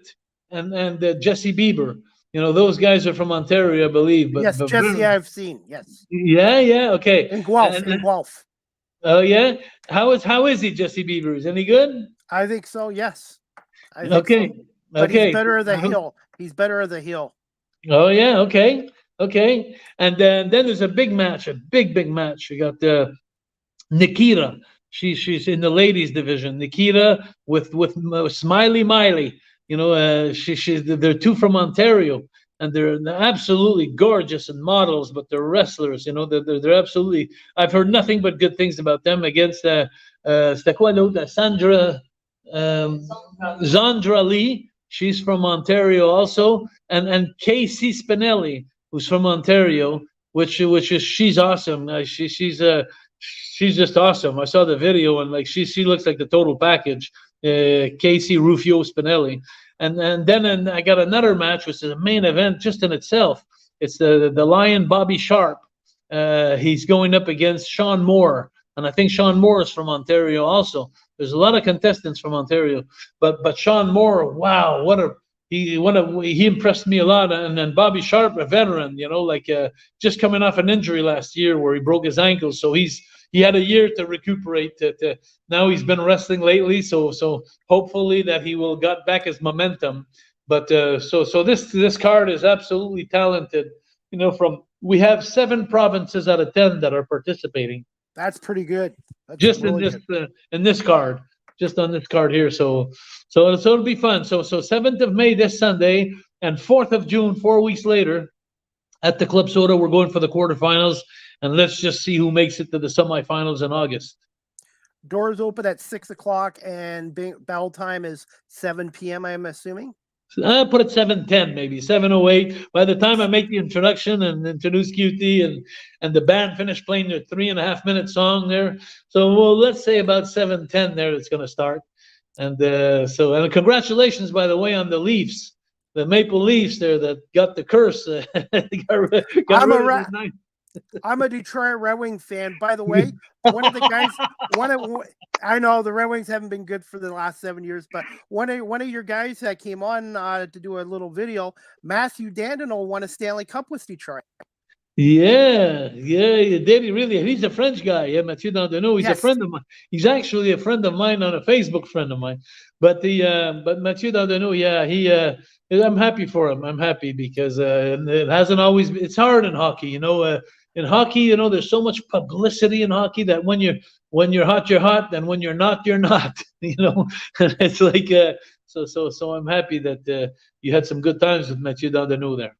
and Jesse Bieber. Those guys are from Ontario, I believe. But, yes, Jesse, I've seen. Yes. Yeah, okay. In Guelph. Oh yeah, how is he, Jesse Bieber? Is any good? I think so. Yes. I think okay. So. But he's better of the heel. He's better of the heel. Oh yeah. Okay. And then there's a big match. You got Nikita. She's in the ladies division. Nikita with Smiley Miley. They're 2 from Ontario, and they're absolutely gorgeous and models, but they're wrestlers. They're absolutely. I've heard nothing but good things about them against Zandra Lee. She's from Ontario also, and Casey Spinelli, who's from Ontario, which is she's awesome. She's just awesome. I saw the video, and she looks like the total package. Casey Rufio Spinelli, and then I got another match, which is a main event just in itself. It's the Lion Bobby Sharp. He's going up against Sean Moore, and I think Sean Moore is from Ontario also. There's a lot of contestants from Ontario, but Sean Moore, wow, he impressed me a lot. And then Bobby Sharp, a veteran, just coming off an injury last year where he broke his ankle, so he had a year to recuperate. Now he's been wrestling lately, so hopefully that he will got back his momentum. But so this card is absolutely talented. We have 7 provinces out of 10 that are participating. That's pretty good. That's just really in this card, just on this card here. So it'll be fun. So 7th of May this Sunday, and 4th of June, 4 weeks later, at the Club Soda, we're going for the quarterfinals. And let's just see who makes it to the semifinals in August. Doors open at 6 o'clock, and bell time is 7 p.m., I'm assuming? I'll put it 7:10, maybe 7:08. By the time I make the introduction and introduce QT and the band finish playing their 3.5-minute song there. So let's say about 7:10 there it's going to start. And and congratulations, by the way, on the Leafs. The Maple Leafs there that got the curse. I'm a Detroit Red Wing fan. By the way, one of the guys, I know the Red Wings haven't been good for the last 7 years, but one of your guys that came on to do a little video, Matthew Dandino, won a Stanley Cup with Detroit. Yeah, he did. He's a French guy. Yeah, Mathieu Dandino. He's a friend of mine. He's actually a friend of mine, on a Facebook friend of mine. But Mathieu Dandino, yeah, I'm happy for him. I'm happy because it hasn't always. It's hard in hockey, In hockey, there's so much publicity in hockey that when you're hot, you're hot, and when you're not, you're not. It's like so. I'm happy that you had some good times with Mathieu Dandino there.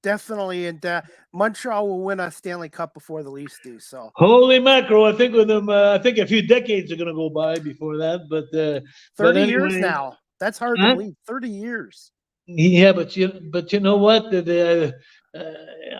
Definitely, and Montreal will win a Stanley Cup before the Leafs do. So holy mackerel! I think with them, I think a few decades are going to go by before that. But 30 years now. That's hard to believe. 30 years. Yeah, but you know what?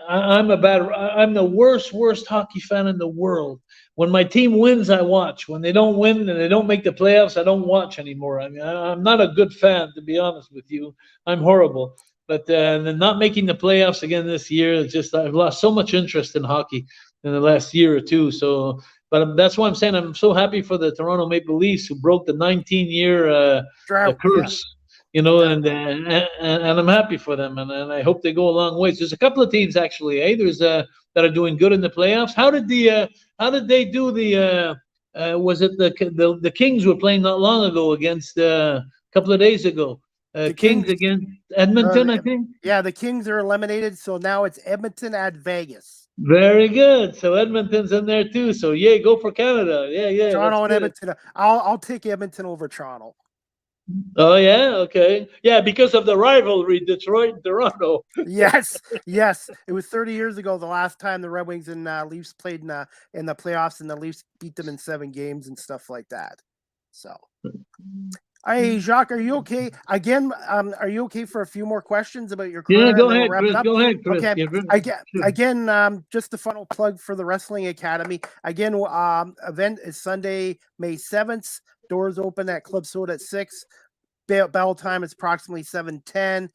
I'm the worst hockey fan in the world. When my team wins, I watch. When they don't win and they don't make the playoffs, I don't watch anymore. I mean, I'm not a good fan, to be honest with you. I'm horrible. But not making the playoffs again this year, it's just I've lost so much interest in hockey in the last year or two. So, but that's why I'm saying I'm so happy for the Toronto Maple Leafs, who broke the 19-year curse. And I'm happy for them, and I hope they go a long way. There's a couple of teams actually, there's that are doing good in the playoffs. How did they do was it the Kings were playing not long ago against a couple of days ago? Kings against Edmonton, I think. Yeah, the Kings are eliminated, so now it's Edmonton at Vegas. Very good. So Edmonton's in there too. So go for Canada. Yeah. Toronto and Edmonton. I'll take Edmonton over Toronto. Oh yeah, okay, yeah, because of the rivalry, Detroit and Toronto. Yes, yes. It was 30 years ago the last time the Red Wings and Leafs played in the playoffs, and the Leafs beat them in 7 games and stuff like that. So, hey Jacques, are you okay? Again, are you okay for a few more questions about your Yeah, career, and go then we'll ahead, wrap it Chris. up? Go ahead, Chris. Okay. Yeah, sure. Again, just the final plug for the Wrestling Academy. Again, event is Sunday, May 7th. Doors open at Club Soda at 6. Bell time is approximately 7:10.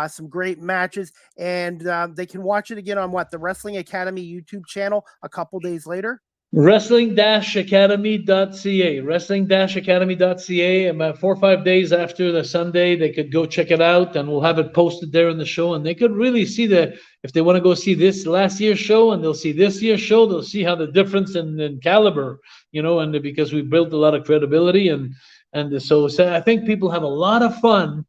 Some great matches, and they can watch it again on the Wrestling Academy YouTube channel a couple days later. Wrestling-academy.ca. Wrestling-academy.ca. About 4 or 5 days after the Sunday, they could go check it out, and we'll have it posted there in the show. And they could really see if they want to go see this last year's show, and they'll see this year's show, they'll see how the difference in caliber, and because we built a lot of credibility, and so I think people have a lot of fun,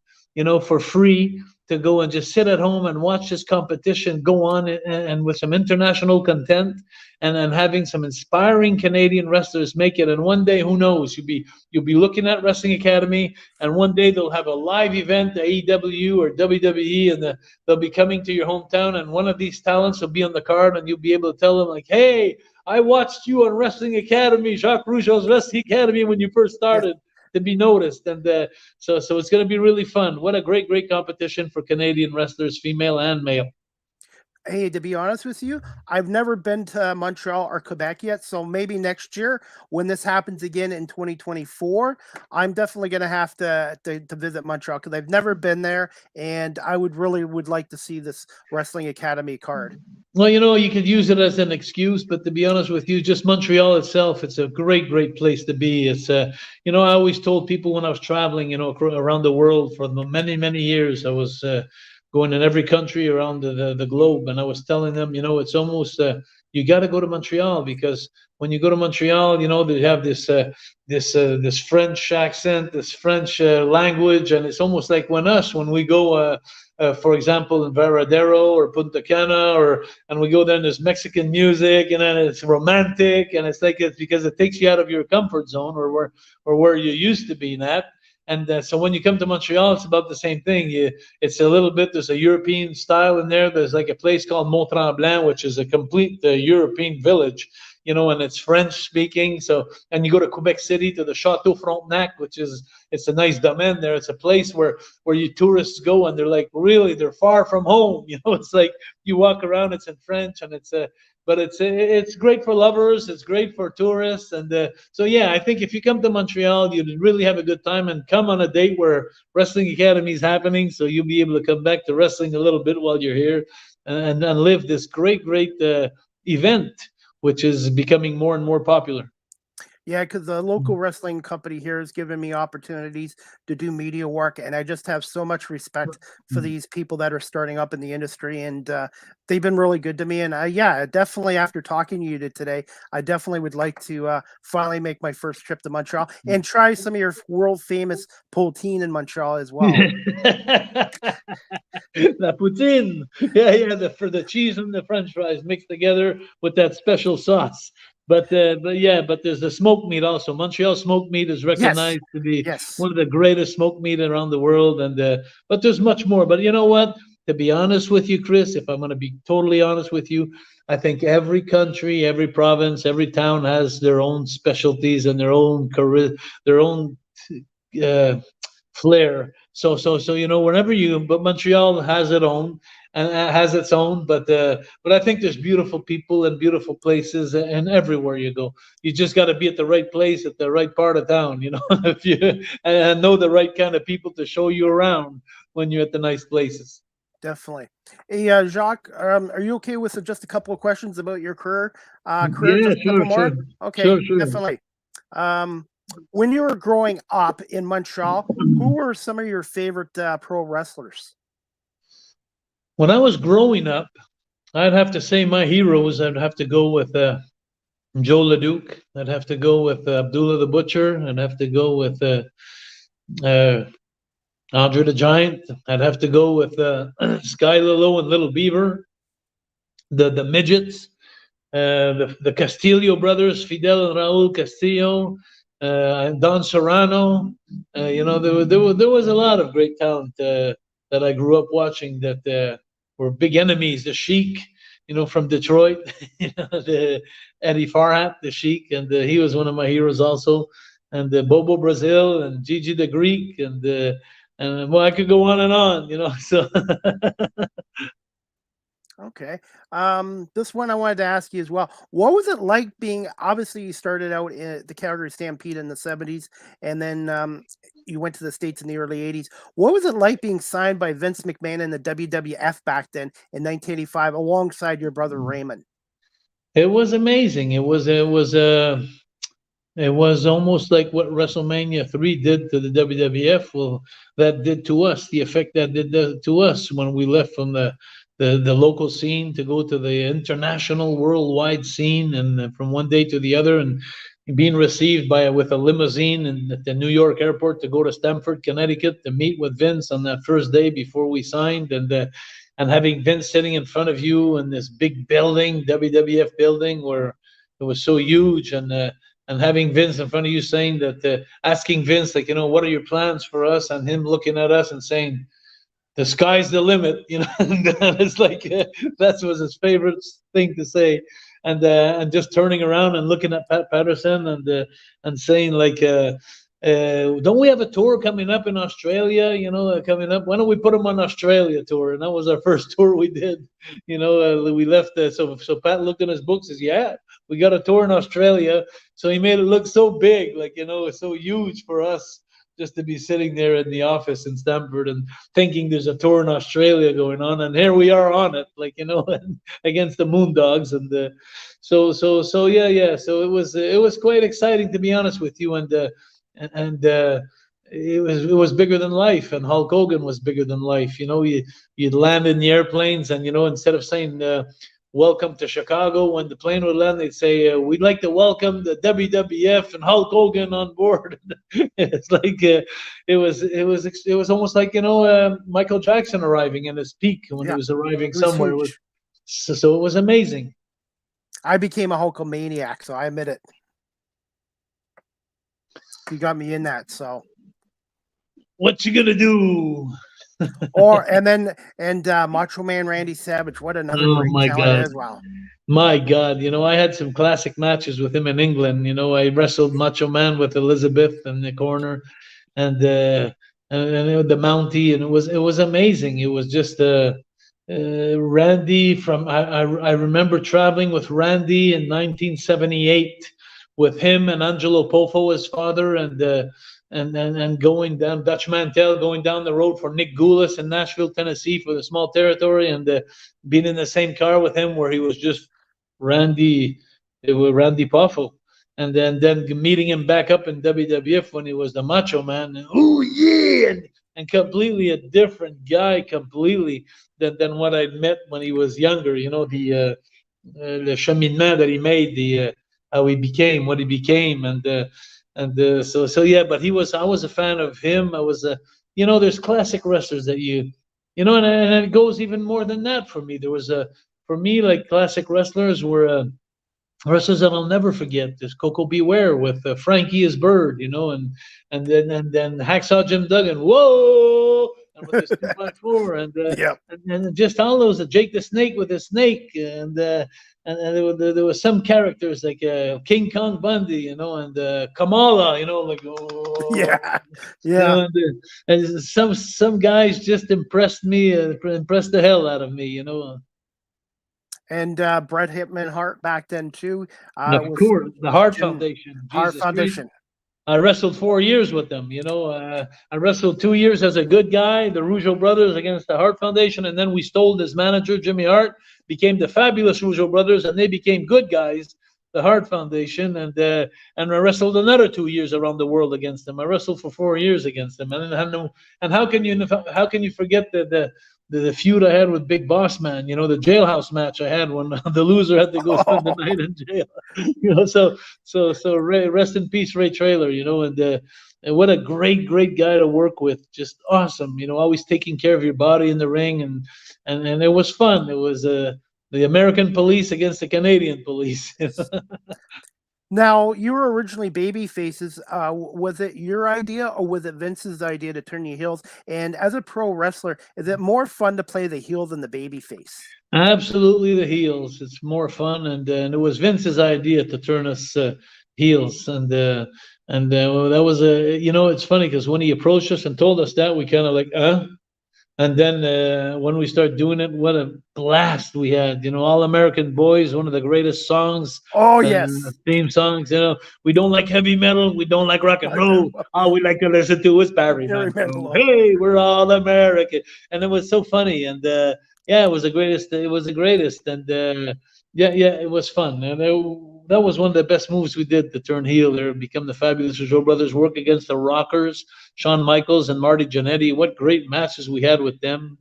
for free, to go and just sit at home and watch this competition go on, and with some international content, and having some inspiring Canadian wrestlers make it. And one day, who knows, you'll be looking at Wrestling Academy, and one day they'll have a live event, AEW or WWE, and they'll be coming to your hometown, and one of these talents will be on the card, and you'll be able to tell them, like, hey, I watched you on Wrestling Academy, Jacques Rougeau's Wrestling Academy, when you first started. Yes. To be noticed, and so it's going to be really fun. What a great competition for Canadian wrestlers, female and male. Hey, to be honest with you, I've never been to Montreal or Quebec yet, so maybe next year when this happens again in 2024, I'm definitely going to have to visit Montreal, because I've never been there, and I would like to see this Wrestling Academy card. Well, you could use it as an excuse, but to be honest with you, just Montreal itself, it's a great place to be. It's I always told people when I was traveling, around the world for many years, I was going in every country around the globe, and I was telling them, it's almost you got to go to Montreal, because when you go to Montreal, they have this French accent, this French language, and it's almost like when we go, for example, in Varadero or Punta Cana, and we go there, and there's Mexican music, and then it's romantic, and it's because it takes you out of your comfort zone, or where you used to be at. And so when you come to Montreal, it's about the same thing. It's a little bit, there's a European style in there. There's like a place called Mont-Tremblant, which is a complete European village, and it's French speaking. So, and you go to Quebec City to the Chateau Frontenac, it's a nice domain there. It's a place where you tourists go, and they're like, really, they're far from home. It's like you walk around, it's in French, and but it's great for lovers. It's great for tourists, and so yeah, I think if you come to Montreal, you'd really have a good time, and come on a date where Wrestling Academy is happening, so you'll be able to come back to wrestling a little bit while you're here, and live this great event, which is becoming more and more popular. Yeah, because the local wrestling company here has given me opportunities to do media work, and I just have so much respect for these people that are starting up in the industry, and they've been really good to me. And definitely after talking to you today, I definitely would like to finally make my first trip to Montreal and try some of your world famous poutine in Montreal as well. La poutine, for the cheese and the French fries mixed together with that special sauce. But there's the smoked meat also. Montreal smoked meat is recognized to be one of the greatest smoked meat around the world. And but there's much more. But you know what? To be honest with you, Chris, if I'm going to be totally honest with you, I think every country, every province, every town has their own specialties and their own flair. So whenever but Montreal has its own. And has its own, but I think there's beautiful people and beautiful places, and everywhere you go, you just got to be at the right place at the right part of town, if you and know the right kind of people to show you around when you're at the nice places. Definitely. Hey, Jacques, are you okay with just a couple of questions about your career? Yeah, sure. Okay, sure. Definitely. When you were growing up in Montreal, who were some of your favorite pro wrestlers? When I was growing up, I'd have to say my heroes. I'd have to go with Joe LeDuc. I'd have to go with Abdullah the Butcher. I'd have to go with Andre the Giant. I'd have to go with Sky Lilo and Little Beaver. The midgets, the Castillo brothers, Fidel and Raul Castillo. Don Serrano. There was a lot of great talent that I grew up watching that were big enemies. The Sheik, from Detroit, the Eddie Farhat, the Sheik, and he was one of my heroes also. And Bobo Brazil and Gigi the Greek, and well, I could go on and on, So Okay. This one I wanted to ask you as well. What was it like being, obviously you started out in the Calgary Stampede in the 70s, and then you went to the States in the early 80s. What was it like being signed by Vince McMahon in the WWF back then in 1985 alongside your brother Raymond? It was amazing. It was almost like what WrestleMania 3 did to the WWF. Well, that did to us, the effect that did to us when we left from the local scene to go to the international worldwide scene, and from one day to the other, and being received with a limousine at the New York airport to go to Stamford, Connecticut to meet with Vince on that first day before we signed, and having Vince sitting in front of you in this big building, WWF building, where it was so huge, and having Vince in front of you saying that, asking Vince, like, what are your plans for us? And him looking at us and saying, the sky's the limit, and it's like, that was his favorite thing to say. And just turning around and looking at Pat Patterson and saying, like, don't we have a tour coming up in Australia, coming up? Why don't we put him on Australia tour? And that was our first tour we did. We left. So Pat looked in his book, says, yeah, we got a tour in Australia. So he made it look so big, like, so huge for us just to be sitting there in the office in Stamford and thinking there's a tour in Australia going on. And here we are on it, like, against the Moondogs. And so yeah. So it was quite exciting, to be honest with you. And it was bigger than life, and Hulk Hogan was bigger than life. You'd land in the airplanes, and instead of saying welcome to Chicago, when the plane would land, they'd say, we'd like to welcome the WWF and Hulk Hogan on board. It's like it was almost like Michael Jackson arriving in his peak when he was arriving somewhere. So it was amazing. I became a Hulkamaniac, so I admit it. You got me in that, so what you gonna do? and Macho Man Randy Savage, what another great talent as well. My God, I had some classic matches with him in England. I wrestled Macho Man with Elizabeth in the corner, and the Mountie, and it was amazing. It was just Randy from I remember traveling with Randy in 1978 with him and Angelo Poffo, his father, and going down Dutch Mantel, going down the road for Nick Goulas in Nashville, Tennessee, for the small territory, and being in the same car with him where he was just Randy Poffo, and then meeting him back up in WWF when he was the Macho Man, and oh yeah, and completely a different guy, completely than what I'd met when he was younger. The cheminement that he made, how he became what he became, so yeah. But I was a fan of him. I was there's classic wrestlers that and it goes even more than that for me. There was for me, like, classic wrestlers were wrestlers that I'll never forget. There's Coco Beware with Frankie his Bird, and then Hacksaw Jim Duggan, whoa, and with his 2x4, and just all those, Jake the Snake with his snake, and there were some characters like King Kong Bundy, and Kamala, like, oh, and some guys just impressed me, impressed the hell out of me, And Bret Hitman Hart back then too. Of course, the Hart Foundation. Hart Foundation. I wrestled 4 years with them. I wrestled 2 years as a good guy, the Rougeau brothers against the Hart Foundation, and then we stole his manager, Jimmy Hart, became the Fabulous Rougeau brothers, and they became good guys, the Hart Foundation, and I wrestled another 2 years around the world against them. I wrestled for 4 years against them, and how can you forget the feud I had with Big Boss Man, the jailhouse match I had when the loser had to go spend the night in jail, so rest in peace, Ray Traylor, and what a great guy to work with, just awesome, always taking care of your body in the ring, and it was fun. It was the American police against the Canadian police. Now, you were originally baby faces. Was it your idea or was it Vince's idea to turn you heels? And as a pro wrestler, is it more fun to play the heel than the baby face? Absolutely, the heels. It's more fun, and it was Vince's idea to turn us heels, and well, that was a it's funny because when he approached us and told us that, we kind of like and then when we started doing it, what a blast we had! All American Boys, one of the greatest songs, Oh, yes. theme songs. We don't like heavy metal, we don't like rock and roll. All we like to listen to is Barry Barry Manilow. Manilow. Hey, we're all American, and it was so funny. And yeah, it was the greatest. It was the greatest, and yeah, it was fun. And that was one of the best moves we did to turn heel there, become the Fabulous Rougeau brothers, work against the Rockers, Shawn Michaels and Marty Jannetty. What great matches we had with them,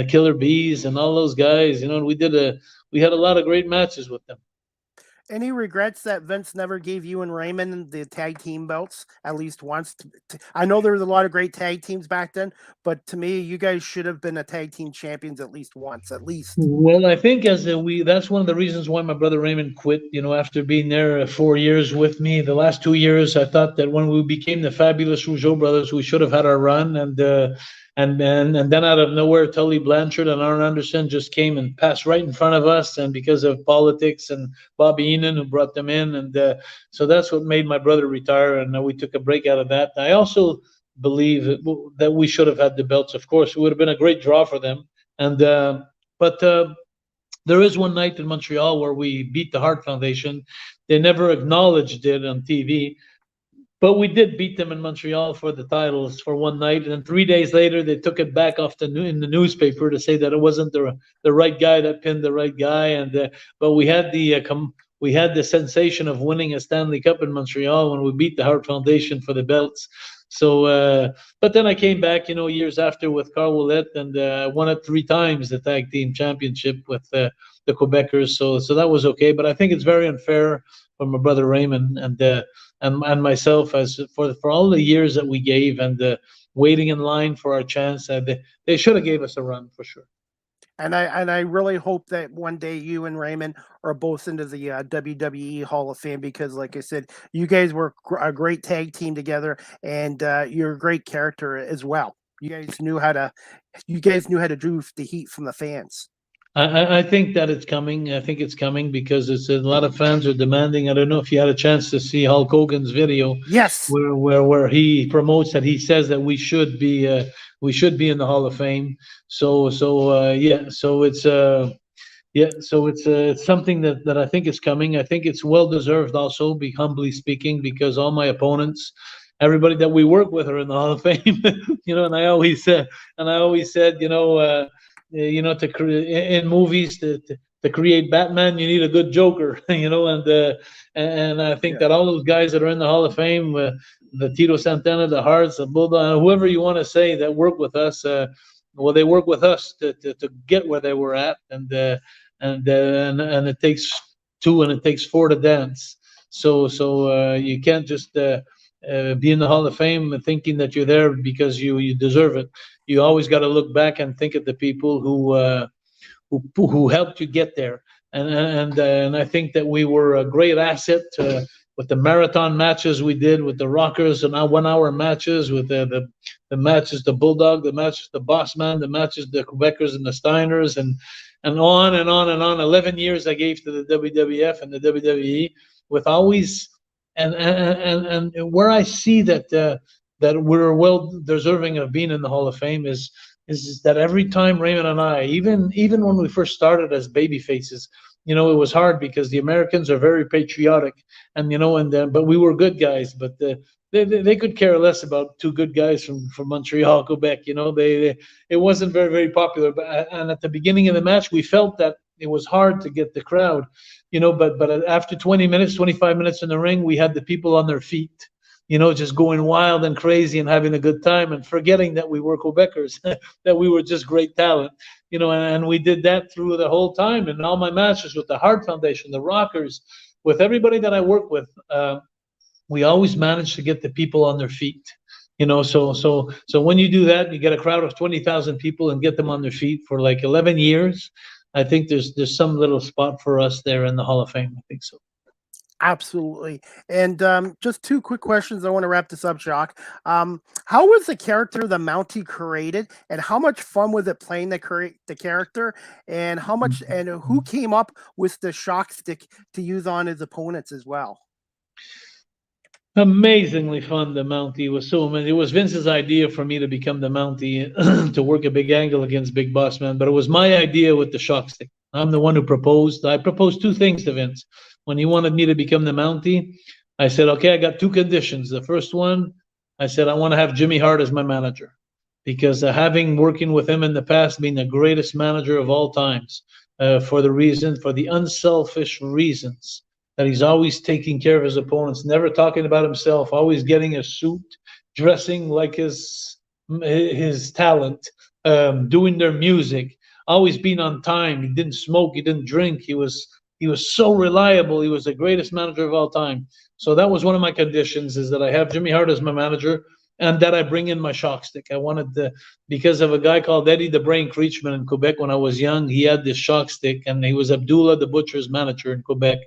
Killer Bees and all those guys. We had a lot of great matches with them. Any regrets that Vince never gave you and Raymond the tag team belts at least once? I know there was a lot of great tag teams back then, but to me, you guys should have been a tag team champions at least once, at least. Well, I think that's one of the reasons why my brother Raymond quit. After being there 4 years with me, the last 2 years, I thought that when we became the Fabulous Rougeau brothers, we should have had our run, and then out of nowhere, Tully Blanchard and Arn Anderson just came and passed right in front of us, and because of politics and Bobby Heenan who brought them in, and so that's what made my brother retire, and we took a break out of that. I also believe that we should have had the belts. Of course, it would have been a great draw for them, and but there is one night in Montreal where we beat the Hart Foundation. They never acknowledged it on TV. But we did beat them in Montreal for the titles for one night, and then 3 days later they took it back off in the newspaper to say that it wasn't the right guy that pinned the right guy, and but we had the sensation of winning a Stanley Cup in Montreal when we beat the Hart Foundation for the belts. So, but then I came back, years after with Carl Ouellet, and won it 3 times, the Tag Team Championship with the Quebecers. So that was okay, but I think it's very unfair for my brother Raymond and myself, as for all the years that we gave, and waiting in line for our chance. They should have gave us a run for sure. And I really hope that one day you and Raymond are both into the WWE Hall of Fame, because, like I said, you guys were a great tag team together, and you're a great character as well. You guys knew how to do the heat from the fans. I think that it's coming. I think it's coming because it's a lot of fans are demanding. I don't know if you had a chance to see Hulk Hogan's video. Yes. Where he promotes that, he says that we should be in the Hall of Fame. So it's something that I think is coming. I think it's well deserved also, be humbly speaking, because all my opponents, everybody that we work with, are in the Hall of Fame. And I always said, in movies to create Batman, you need a good Joker, and I think that all those guys that are in the Hall of Fame, the Tito Santana, the Harts, the Bulldog, whoever you want to say that work with us, well, they work with us to get where they were at, and it takes 2 and it takes 4 to dance. So you can't just be in the Hall of Fame thinking that you're there because you deserve it. You always got to look back and think of the people who helped you get there. And I think that we were a great asset with the marathon matches we did with the Rockers, and our 1-hour matches with the matches, the Bulldog, the matches, the Boss Man, the matches, the Quebecers and the Steiners, and on and on and on. 11 years I gave to the WWF and the WWE, with always and where I see that we're well deserving of being in the Hall of Fame is that every time Raymond and I, even when we first started as baby faces, it was hard because the Americans are very patriotic, and but we were good guys, but they could care less about 2 good guys from Montreal, Quebec. It wasn't very, very popular. But and at the beginning of the match, we felt that it was hard to get the crowd, but after 20 minutes, 25 minutes in the ring, we had the people on their feet, just going wild and crazy and having a good time, and forgetting that we were Quebecers, that we were just great talent, and we did that through the whole time. And all my matches with the Hart Foundation, the Rockers, with everybody that I work with, we always managed to get the people on their feet. So when you do that, you get a crowd of 20,000 people and get them on their feet for like 11 years. I think there's some little spot for us there in the Hall of Fame. I think so. Absolutely. And just two quick questions. I want to wrap this up, Jacques. How was the character the Mountie created, and how much fun was it playing the character, and how much and who came up with the shock stick to use on his opponents as well? Amazingly fun. The Mountie was so amazing. It was Vince's idea for me to become the Mountie to work a big angle against Big Boss Man, but it was my idea with the shock stick. I'm the one who proposed. I proposed two things to Vince. When he wanted me to become the Mountie, I said, okay, I got two conditions. The first one, I said, I want to have Jimmy Hart as my manager because having working with him in the past, being the greatest manager of all times, for the unselfish reasons that he's always taking care of his opponents, never talking about himself, always getting a suit, dressing like his talent, doing their music, always being on time. He didn't smoke, he didn't drink. He was so reliable. He was the greatest manager of all time. So that was one of my conditions, is that I have Jimmy Hart as my manager and that I bring in my shock stick. I wanted to, because of a guy called Eddie the Brain Creechman in Quebec when I was young. He had this shock stick, and he was Abdullah the Butcher's manager in Quebec.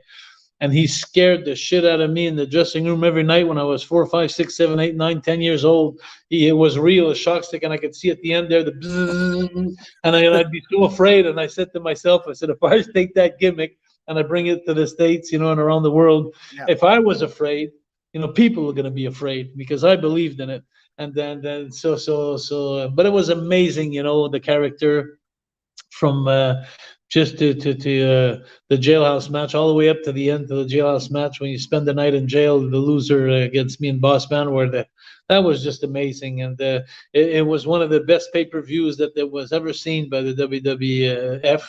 And he scared the shit out of me in the dressing room every night when I was 4, 5, 6, 7, 8, 9, 10 years old. It was real, a shock stick, and I could see at the end there the bzzz, and I'd be so afraid. And I said to myself, I said, if I take that gimmick and I bring it to the States, and around the world, if I was afraid, people are going to be afraid because I believed in it. And then but it was amazing, the character from just to the jailhouse match all the way up to the end of the jailhouse match when you spend the night in jail, the loser against me and Boss Man, that was just amazing. And it was one of the best pay-per-views that was ever seen by the WWF.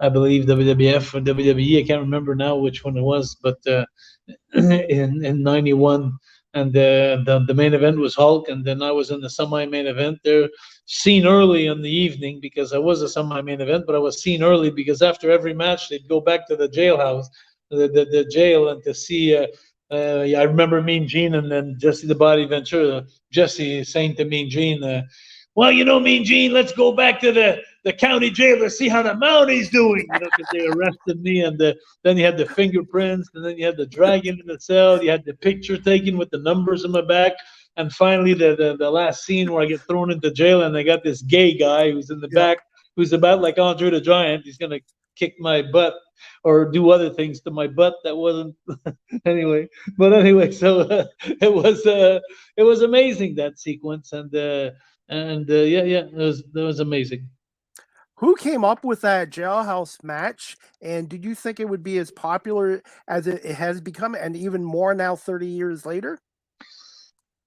I believe WWF or WWE. I can't remember now which one it was, but in '91, and the main event was Hulk, and then I was in the semi-main event there, seen early in the evening because I was a semi-main event, but I was seen early because after every match they'd go back to the jailhouse, the jail, and to see. I remember Mean Gene and then Jesse the Body Ventura. Jesse saying to Mean Gene, well, Mean Gene, let's go back to the county jail to see how the Mountie's doing, because they arrested me, and then you had the fingerprints, and then you had the dragon in the cell, you had the picture taken with the numbers on my back, and finally the last scene where I get thrown into jail, and I got this gay guy who's in the back, who's about like Andre the Giant. He's gonna kick my butt or do other things to my butt that wasn't anyway. So it was amazing, that sequence, and it was amazing. Who came up with that jailhouse match, and did you think it would be as popular as it has become, and even more now 30 years later?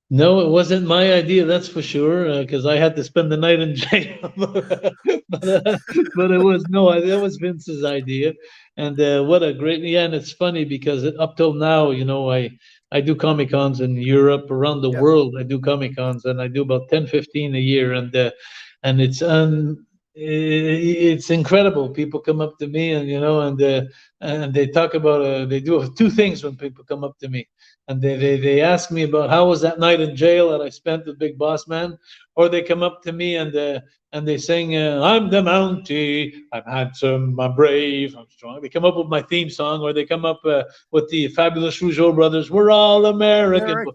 No, it wasn't my idea, that's for sure, because I had to spend the night in jail. but that was Vince's idea. And what a great, and it's funny because up till now, I do Comic-Cons in Europe, around the world. I do Comic-Cons, and I do about 10, 15 a year, and it's incredible. People come up to me, and they talk about they do two things when people come up to me, and they ask me about how was that night in jail that I spent with Big Boss Man, or they come up to me and they sing, I'm the Mountie, I'm handsome, I'm brave, I'm strong. They come up with my theme song, or they come up with the Fabulous Rougeau brothers, we're all American.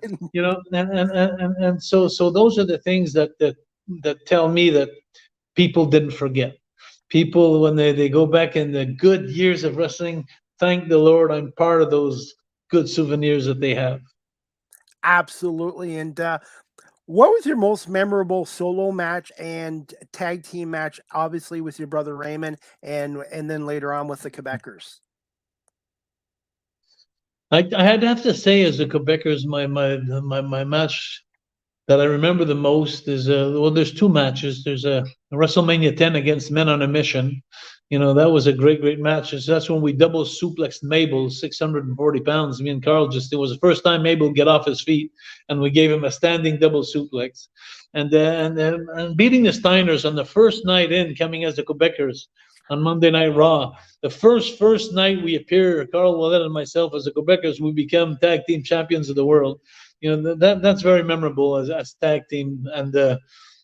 And so those are the things that tell me that people didn't forget. People, when they go back in the good years of wrestling, thank the Lord I'm part of those good souvenirs that they have. Absolutely. And what was your most memorable solo match and tag team match? Obviously with your brother Raymond, and then later on with the Quebecers. I'd have to say, as the Quebecers, my match that I remember the most is there's two matches. There's a WrestleMania 10 against Men on a Mission. That was a great match. That's when we double suplexed Mabel, 640 pounds. Me and Carl it was the first time Mabel get off his feet, and we gave him a standing double suplex. And beating the Steiners on the first night in, coming as the Quebecers on Monday Night Raw. The first night we appear, Carl Ouellet and myself as the Quebecers, we become tag team champions of the world. That's very memorable as tag team. And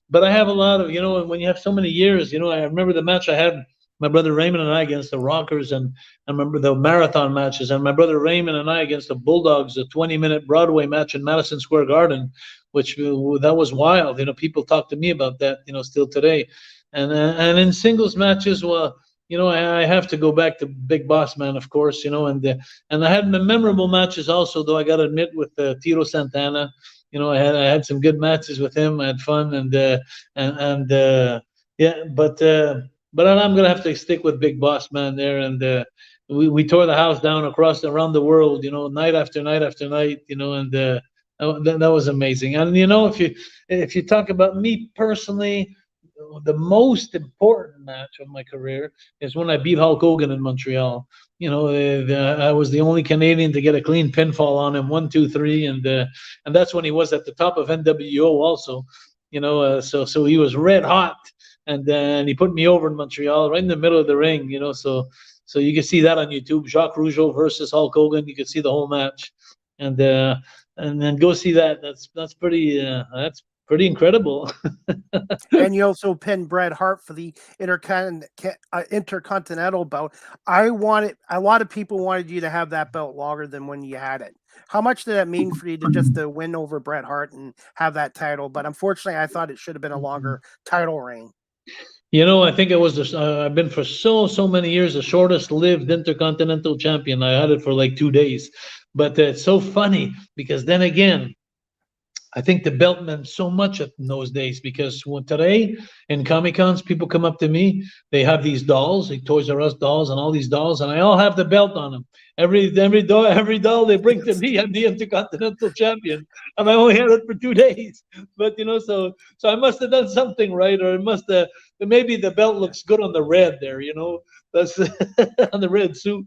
but I have a lot of, when you have so many years, I remember the match I had my brother Raymond and I against the Rockers, and I remember the marathon matches, and my brother Raymond and I against the Bulldogs, a 20-minute Broadway match in Madison Square Garden, which that was wild. You know, people talk to me about that, you know, still today. And in singles matches, well, you know, I have to go back to Big Boss Man, of course, you know, and I had memorable matches also, though I got to admit, with Tito Santana. You know, I had some good matches with him. I had fun, yeah, but I'm gonna have to stick with Big Boss Man there, and we tore the house down around the world, you know, night after night after night, you know, and that was amazing. And you know, if you talk about me personally, the most important match of my career is when I beat Hulk Hogan in Montreal. You know, I was the only Canadian to get a clean pinfall on him, 1, 2, 3, and that's when he was at the top of NWO also. You know, so he was red hot, and he put me over in Montreal, right in the middle of the ring. You know, so you can see that on YouTube. Jacques Rougeau versus Hulk Hogan. You can see the whole match, and then go see that. That's pretty incredible. And you also pinned Bret Hart for the Intercontinental belt. A lot of people wanted you to have that belt longer than when you had it. How much did that mean for you to win over Bret Hart and have that title? But unfortunately, I thought it should have been a longer title reign. You know, I think it was I've been for so many years the shortest lived Intercontinental champion. I had it for like 2 days. But it's so funny because then again, I think the belt meant so much in those days, because today in Comic-Cons, people come up to me, they have these dolls, like Toys R Us dolls and all these dolls, and I all have the belt on them. Every doll they bring to me, I'm the Intercontinental champion, and I only had it for 2 days. But you know, so I must have done something right, or maybe the belt looks good on the red there, you know, that's on the red suit.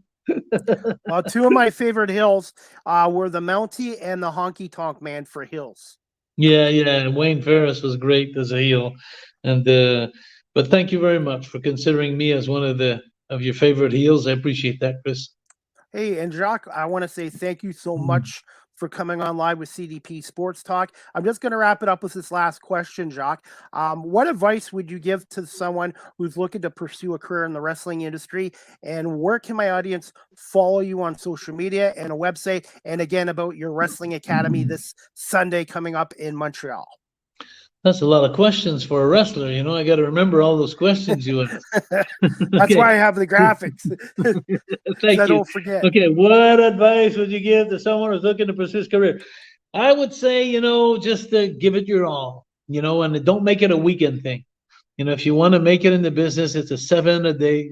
Well, two of my favorite heels were the Mountie and the Honky Tonk Man for heels. Yeah. Wayne Ferris was great as a heel, and but thank you very much for considering me as one of your favorite heels. I appreciate that, Chris. Hey, and Jacques, I want to say thank you so much for coming on live with CDP Sports Talk. I'm just going to wrap it up with this last question, Jacques. What advice would you give to someone who's looking to pursue a career in the wrestling industry? And where can my audience follow you on social media and a website? And again, about your wrestling academy this Sunday coming up in Montreal. That's a lot of questions for a wrestler. You know, I got to remember all those questions you have. That's why I have the graphics. Thank you. Don't forget. Okay, what advice would you give to someone who's looking to pursue his career? I would say, you know, just give it your all, you know, and don't make it a weekend thing. You know, if you want to make it in the business, it's a 7 day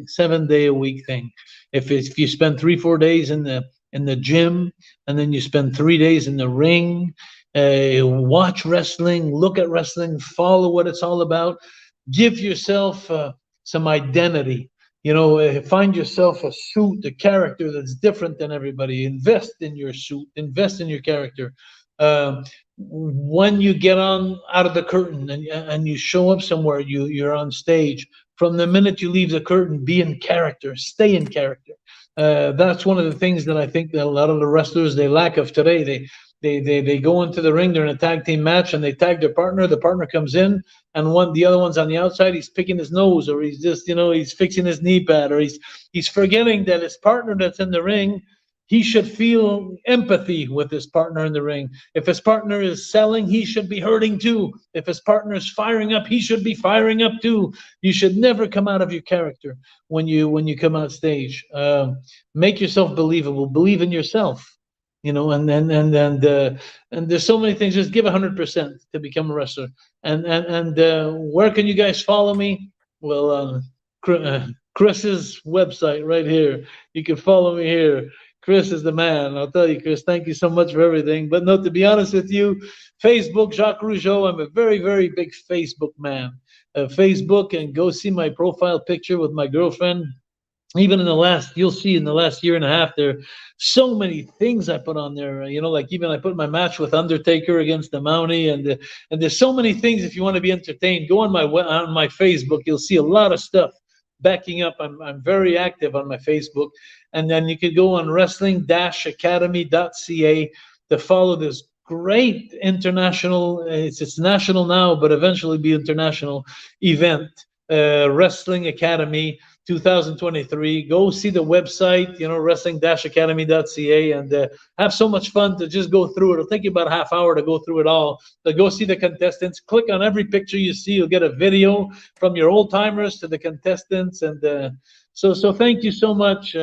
a week thing. If you spend 3-4 days in the gym, and then you spend 3 days in the ring, watch wrestling, look at wrestling, follow what it's all about, give yourself some identity. You know, find yourself a suit, a character that's different than everybody. Invest in your suit, invest in your character. When you get out of the curtain and you show up somewhere, you're on stage. From the minute you leave the curtain, be in character, stay in character. That's one of the things that I think that a lot of the wrestlers, they lack of today. They go into the ring, they're in a tag team match, and they tag their partner. The partner comes in, and the other one's on the outside. He's picking his nose, or he's just, you know, he's fixing his knee pad, or he's forgetting that his partner that's in the ring, he should feel empathy with his partner in the ring. If his partner is selling, he should be hurting too. If his partner is firing up, he should be firing up too. You should never come out of your character when you come out stage. Make yourself believable. Believe in yourself. You know, and there's so many things. Just give 100% to become a wrestler. And where can you guys follow me? Well, Chris's website right here. You can follow me here. Chris is the man. I'll tell you, Chris, thank you so much for everything. But no, to be honest with you, Facebook, Jacques Rougeau, I'm a very, very big Facebook man. Facebook, and go see my profile picture with my girlfriend. Even you'll see in the last year and a half, there are so many things I put on there. You know, like even I put my match with Undertaker against the Mountie, and there's so many things. If you want to be entertained, go on my Facebook. You'll see a lot of stuff backing up. I'm very active on my Facebook, and then you could go on wrestling-academy.ca to follow this great international. It's national now, but eventually be international event. Wrestling Academy. 2023. Go see the website, wrestling-academy.ca, and have so much fun to just go through it. It'll take you about a half hour to go through it all. So go see the contestants. Click on every picture you see. You'll get a video from your old timers to the contestants. And so thank you so much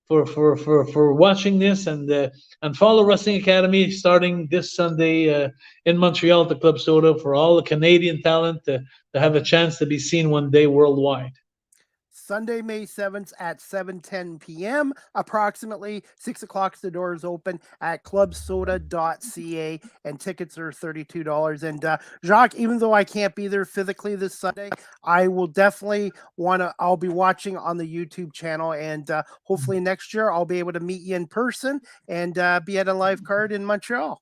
for watching this, and follow Wrestling Academy starting this Sunday in Montreal at the Club Soda for all the Canadian talent to have a chance to be seen one day worldwide. Sunday, May 7th at 7:10 p.m. Approximately 6 o'clock. The doors open at clubsoda.ca, and tickets are $32. And Jacques, even though I can't be there physically this Sunday, I will definitely I'll be watching on the YouTube channel, and hopefully next year I'll be able to meet you in person and be at a live card in Montreal.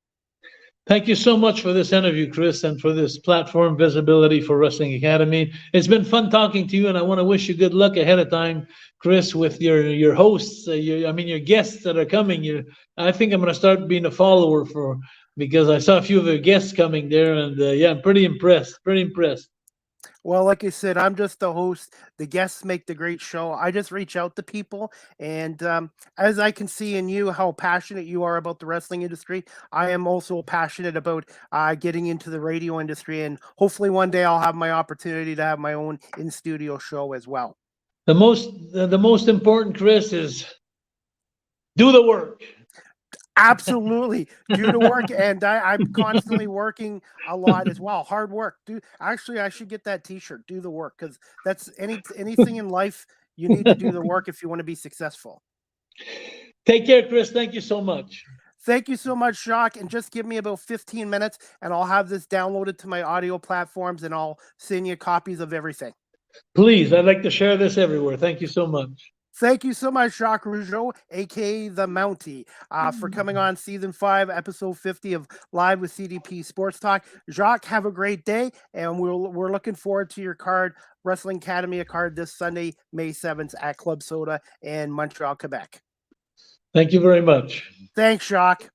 Thank you so much for this interview, Chris, and for this platform visibility for Wrestling Academy. It's been fun talking to you, and I want to wish you good luck ahead of time, Chris, with your hosts. Your guests that are coming. I think I'm going to start being a follower because I saw a few of your guests coming there, and I'm pretty impressed. Well, like I said, I'm just the host. The guests make the great show. I just reach out to people. And as I can see in you, how passionate you are about the wrestling industry, I am also passionate about getting into the radio industry. And hopefully one day I'll have my opportunity to have my own in-studio show as well. The most important, Chris, is do the work. Absolutely. Do the work. And I'm constantly working a lot as well. Hard work. Actually, I should get that t-shirt. Do the work, because that's anything in life. You need to do the work if you want to be successful. Take care, Chris. Thank you so much. Thank you so much, Jacques. And just give me about 15 minutes and I'll have this downloaded to my audio platforms, and I'll send you copies of everything. Please, I'd like to share this everywhere. Thank you so much. Thank you so much, Jacques Rougeau, a.k.a. the Mountie, for coming on Season 5, Episode 50 of Live with CDP Sports Talk. Jacques, have a great day, and we're looking forward to your card, Wrestling Academy card, this Sunday, May 7th at Club Soda in Montreal, Quebec. Thank you very much. Thanks, Jacques.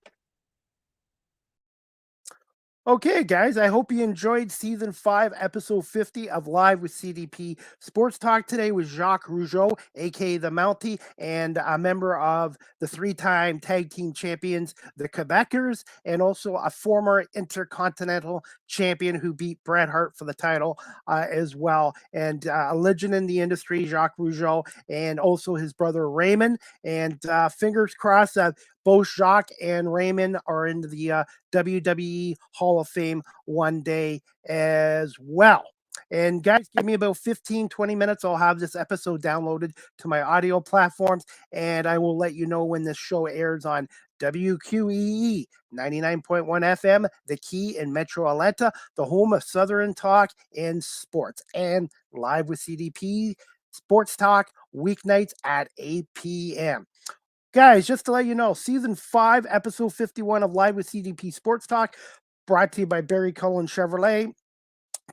Okay, guys, I hope you enjoyed Season 5, Episode 50 of Live with CDP Sports Talk. Today with Jacques Rougeau, a.k.a. the Mountie, and a member of the 3-time Tag Team Champions, the Quebecers, and also a former Intercontinental Champion who beat Bret Hart for the title as well. And a legend in the industry, Jacques Rougeau, and also his brother Raymond. And fingers crossed that both Jacques and Raymond are into the WWE Hall of Fame one day as well. And guys, give me about 15, 20 minutes. I'll have this episode downloaded to my audio platforms, and I will let you know when this show airs on WQEE 99.1 FM, The Key in Metro Atlanta, the home of Southern Talk and Sports, and Live with CDP Sports Talk weeknights at 8 p.m. Guys, just to let you know, Season 5, Episode 51 of Live with CDP Sports Talk, brought to you by Barry Cullen Chevrolet.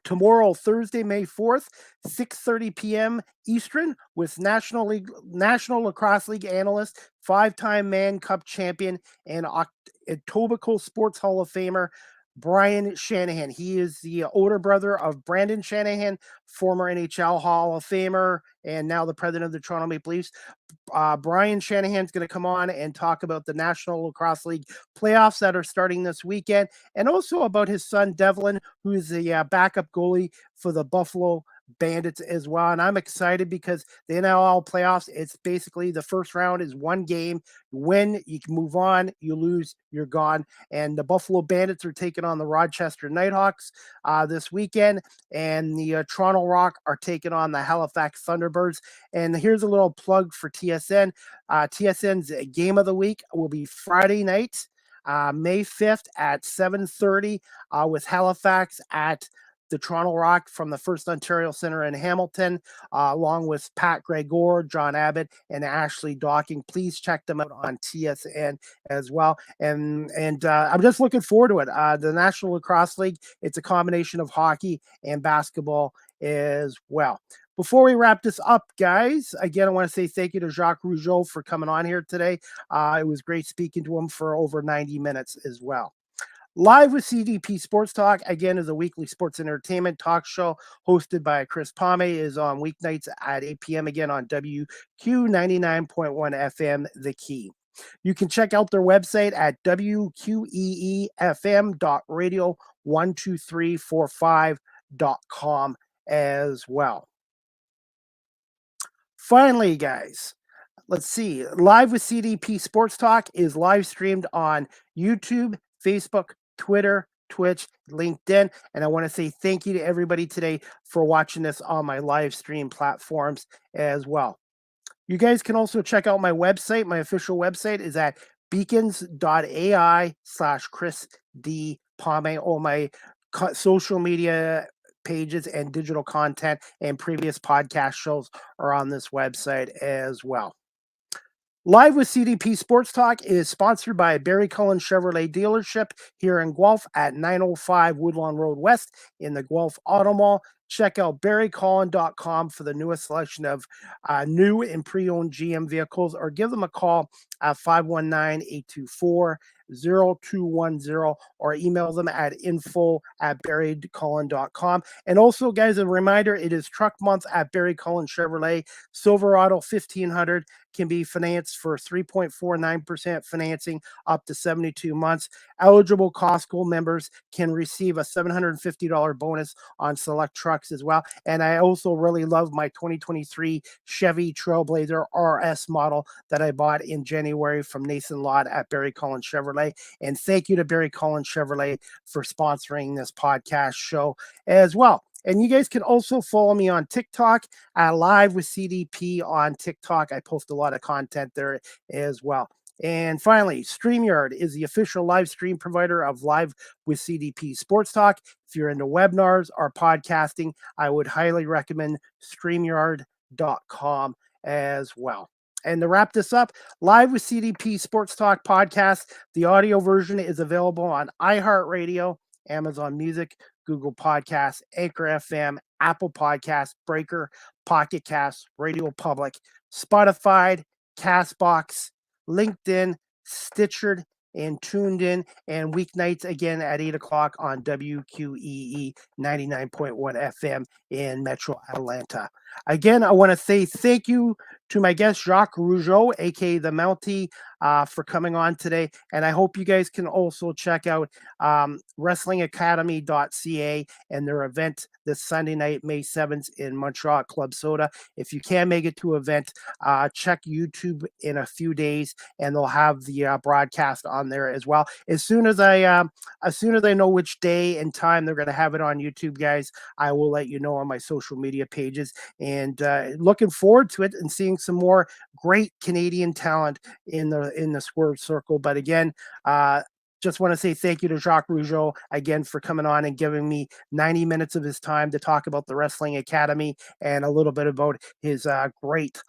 Tomorrow, Thursday, May 4th, 6:30 p.m. Eastern, with National Lacrosse League analyst, 5-time Mann Cup champion, and Etobicoke Sports Hall of Famer, Brian Shanahan. He is the older brother of Brandon Shanahan, former NHL Hall of Famer, and now the president of the Toronto Maple Leafs. Brian Shanahan's going to come on and talk about the National Lacrosse League playoffs that are starting this weekend, and also about his son, Devlin, who is the backup goalie for the Buffalo Bandits as well. And I'm excited because the NLL playoffs, it's basically the first round is one game. You win, you can move on. You lose, you're gone. And the Buffalo Bandits are taking on the Rochester Nighthawks this weekend, and the Toronto Rock are taking on the Halifax Thunderbirds. And here's a little plug for TSN. TSN's game of the week will be Friday night, May 5th at 7:30 with Halifax at the Toronto Rock from the First Ontario Center in Hamilton, along with Pat Gregor, John Abbott, and Ashley Docking. Please check them out on TSN as well. And I'm just looking forward to it. The National Lacrosse League, it's a combination of hockey and basketball as well. Before we wrap this up, guys, again, I want to say thank you to Jacques Rougeau for coming on here today. It was great speaking to him for over 90 minutes as well. Live with CDP Sports Talk, again, is a weekly sports entertainment talk show hosted by Chris Palme, is on weeknights at 8 p.m. again on WQ 99.1 FM, The Key. You can check out their website at wqeefm.radio12345.com as well. Finally, guys, let's see. Live with CDP Sports Talk is live streamed on YouTube, Facebook, Twitter, Twitch, LinkedIn. And I want to say thank you to everybody today for watching this on my live stream platforms as well. You guys can also check out my website. My official website is at beacons.ai/Chris D. Palme. All my social media pages and digital content and previous podcast shows are on this website as well. Live with CDP Sports Talk is sponsored by Barry Cullen Chevrolet dealership here in Guelph at 905 Woodlawn Road West in the Guelph Auto Mall. Check out barrycullen.com for the newest selection of new and pre-owned GM vehicles, or give them a call at 519-824-0210, or email them at info@barrycullen.com. And also, guys, a reminder, it is truck month at Barry Cullen Chevrolet. Silverado 1500 can be financed for 3.49% financing up to 72 months. Eligible Costco members can receive a $750 bonus on select trucks as well. And I also really love my 2023 Chevy Trailblazer RS model that I bought in January from Nathan Lott at Barry Cullen Chevrolet. And thank you to Barry Cullen Chevrolet for sponsoring this podcast show as well. And you guys can also follow me on TikTok at Live with CDP on TikTok. I post a lot of content there as well. And finally, StreamYard is the official live stream provider of Live with CDP Sports Talk. If you're into webinars or podcasting, I would highly recommend StreamYard.com as well. And to wrap this up, Live with CDP Sports Talk podcast, the audio version is available on iHeartRadio, Amazon Music, Google Podcasts, Anchor FM, Apple Podcasts, Breaker, Pocket Casts, Radio Public, Spotify, Castbox, LinkedIn, Stitcher, and Tuned In, and weeknights again at 8 o'clock on WQEE 99.1 FM in Metro Atlanta. Again, I want to say thank you to my guest, Jacques Rougeau, aka the Mountie, for coming on today. And I hope you guys can also check out wrestlingacademy.ca and their event this Sunday night, May 7th in Montreal at Club Soda. If you can make it to event, check YouTube in a few days, and they'll have the broadcast on there as well. As soon as I know which day and time they're going to have it on YouTube, guys, I will let you know on my social media pages. And looking forward to it and seeing some more great Canadian talent in the Swerve Circle. But again, just want to say thank you to Jacques Rougeau again for coming on and giving me 90 minutes of his time to talk about the Wrestling Academy and a little bit about his great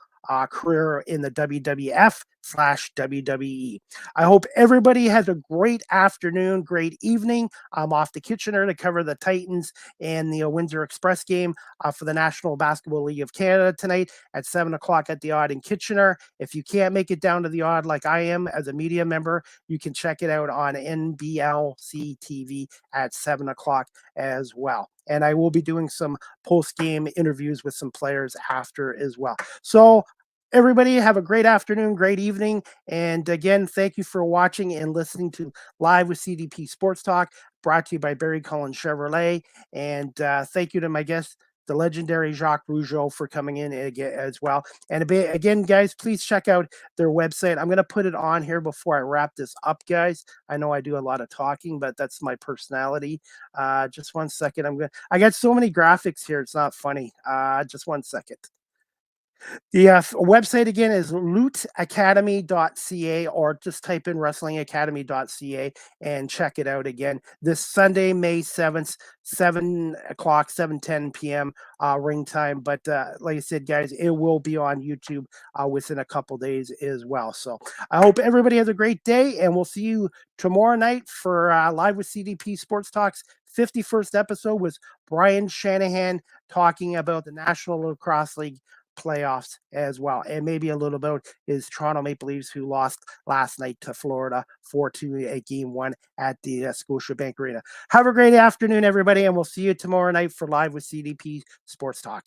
career in the WWF/WWE. I hope everybody has a great afternoon, great evening. I'm off to Kitchener to cover the Titans and the Windsor Express game for the National Basketball League of Canada tonight at 7 o'clock at the Odd in Kitchener. If you can't make it down to the Odd like I am as a media member, you can check it out on NBLC TV at 7 o'clock as well. And I will be doing some post-game interviews with some players after as well. So everybody have a great afternoon, great evening. And again, thank you for watching and listening to Live with CDP Sports Talk, brought to you by Barry Cullen Chevrolet. And thank you to my guest, the legendary Jacques Rougeau, for coming in again as well. And again, guys, please check out their website. I'm going to put it on here before I wrap this up, guys. I know I do a lot of talking, but that's my personality. Just 1 second. I got so many graphics here. It's not funny. Just 1 second. The website again is lootacademy.ca, or just type in wrestlingacademy.ca and check it out again. This Sunday, May 7th, 7 o'clock, 7:10 p.m. Ring time. But like I said, guys, it will be on YouTube within a couple days as well. So I hope everybody has a great day, and we'll see you tomorrow night for Live with CDP Sports Talks 51st episode with Brian Shanahan talking about the National Lacrosse League playoffs as well. And maybe a little bit is Toronto Maple Leafs, who lost last night to Florida 4-2 at Game 1 at the Scotiabank Arena. Have a great afternoon, everybody, and we'll see you tomorrow night for Live with CDP Sports Talk.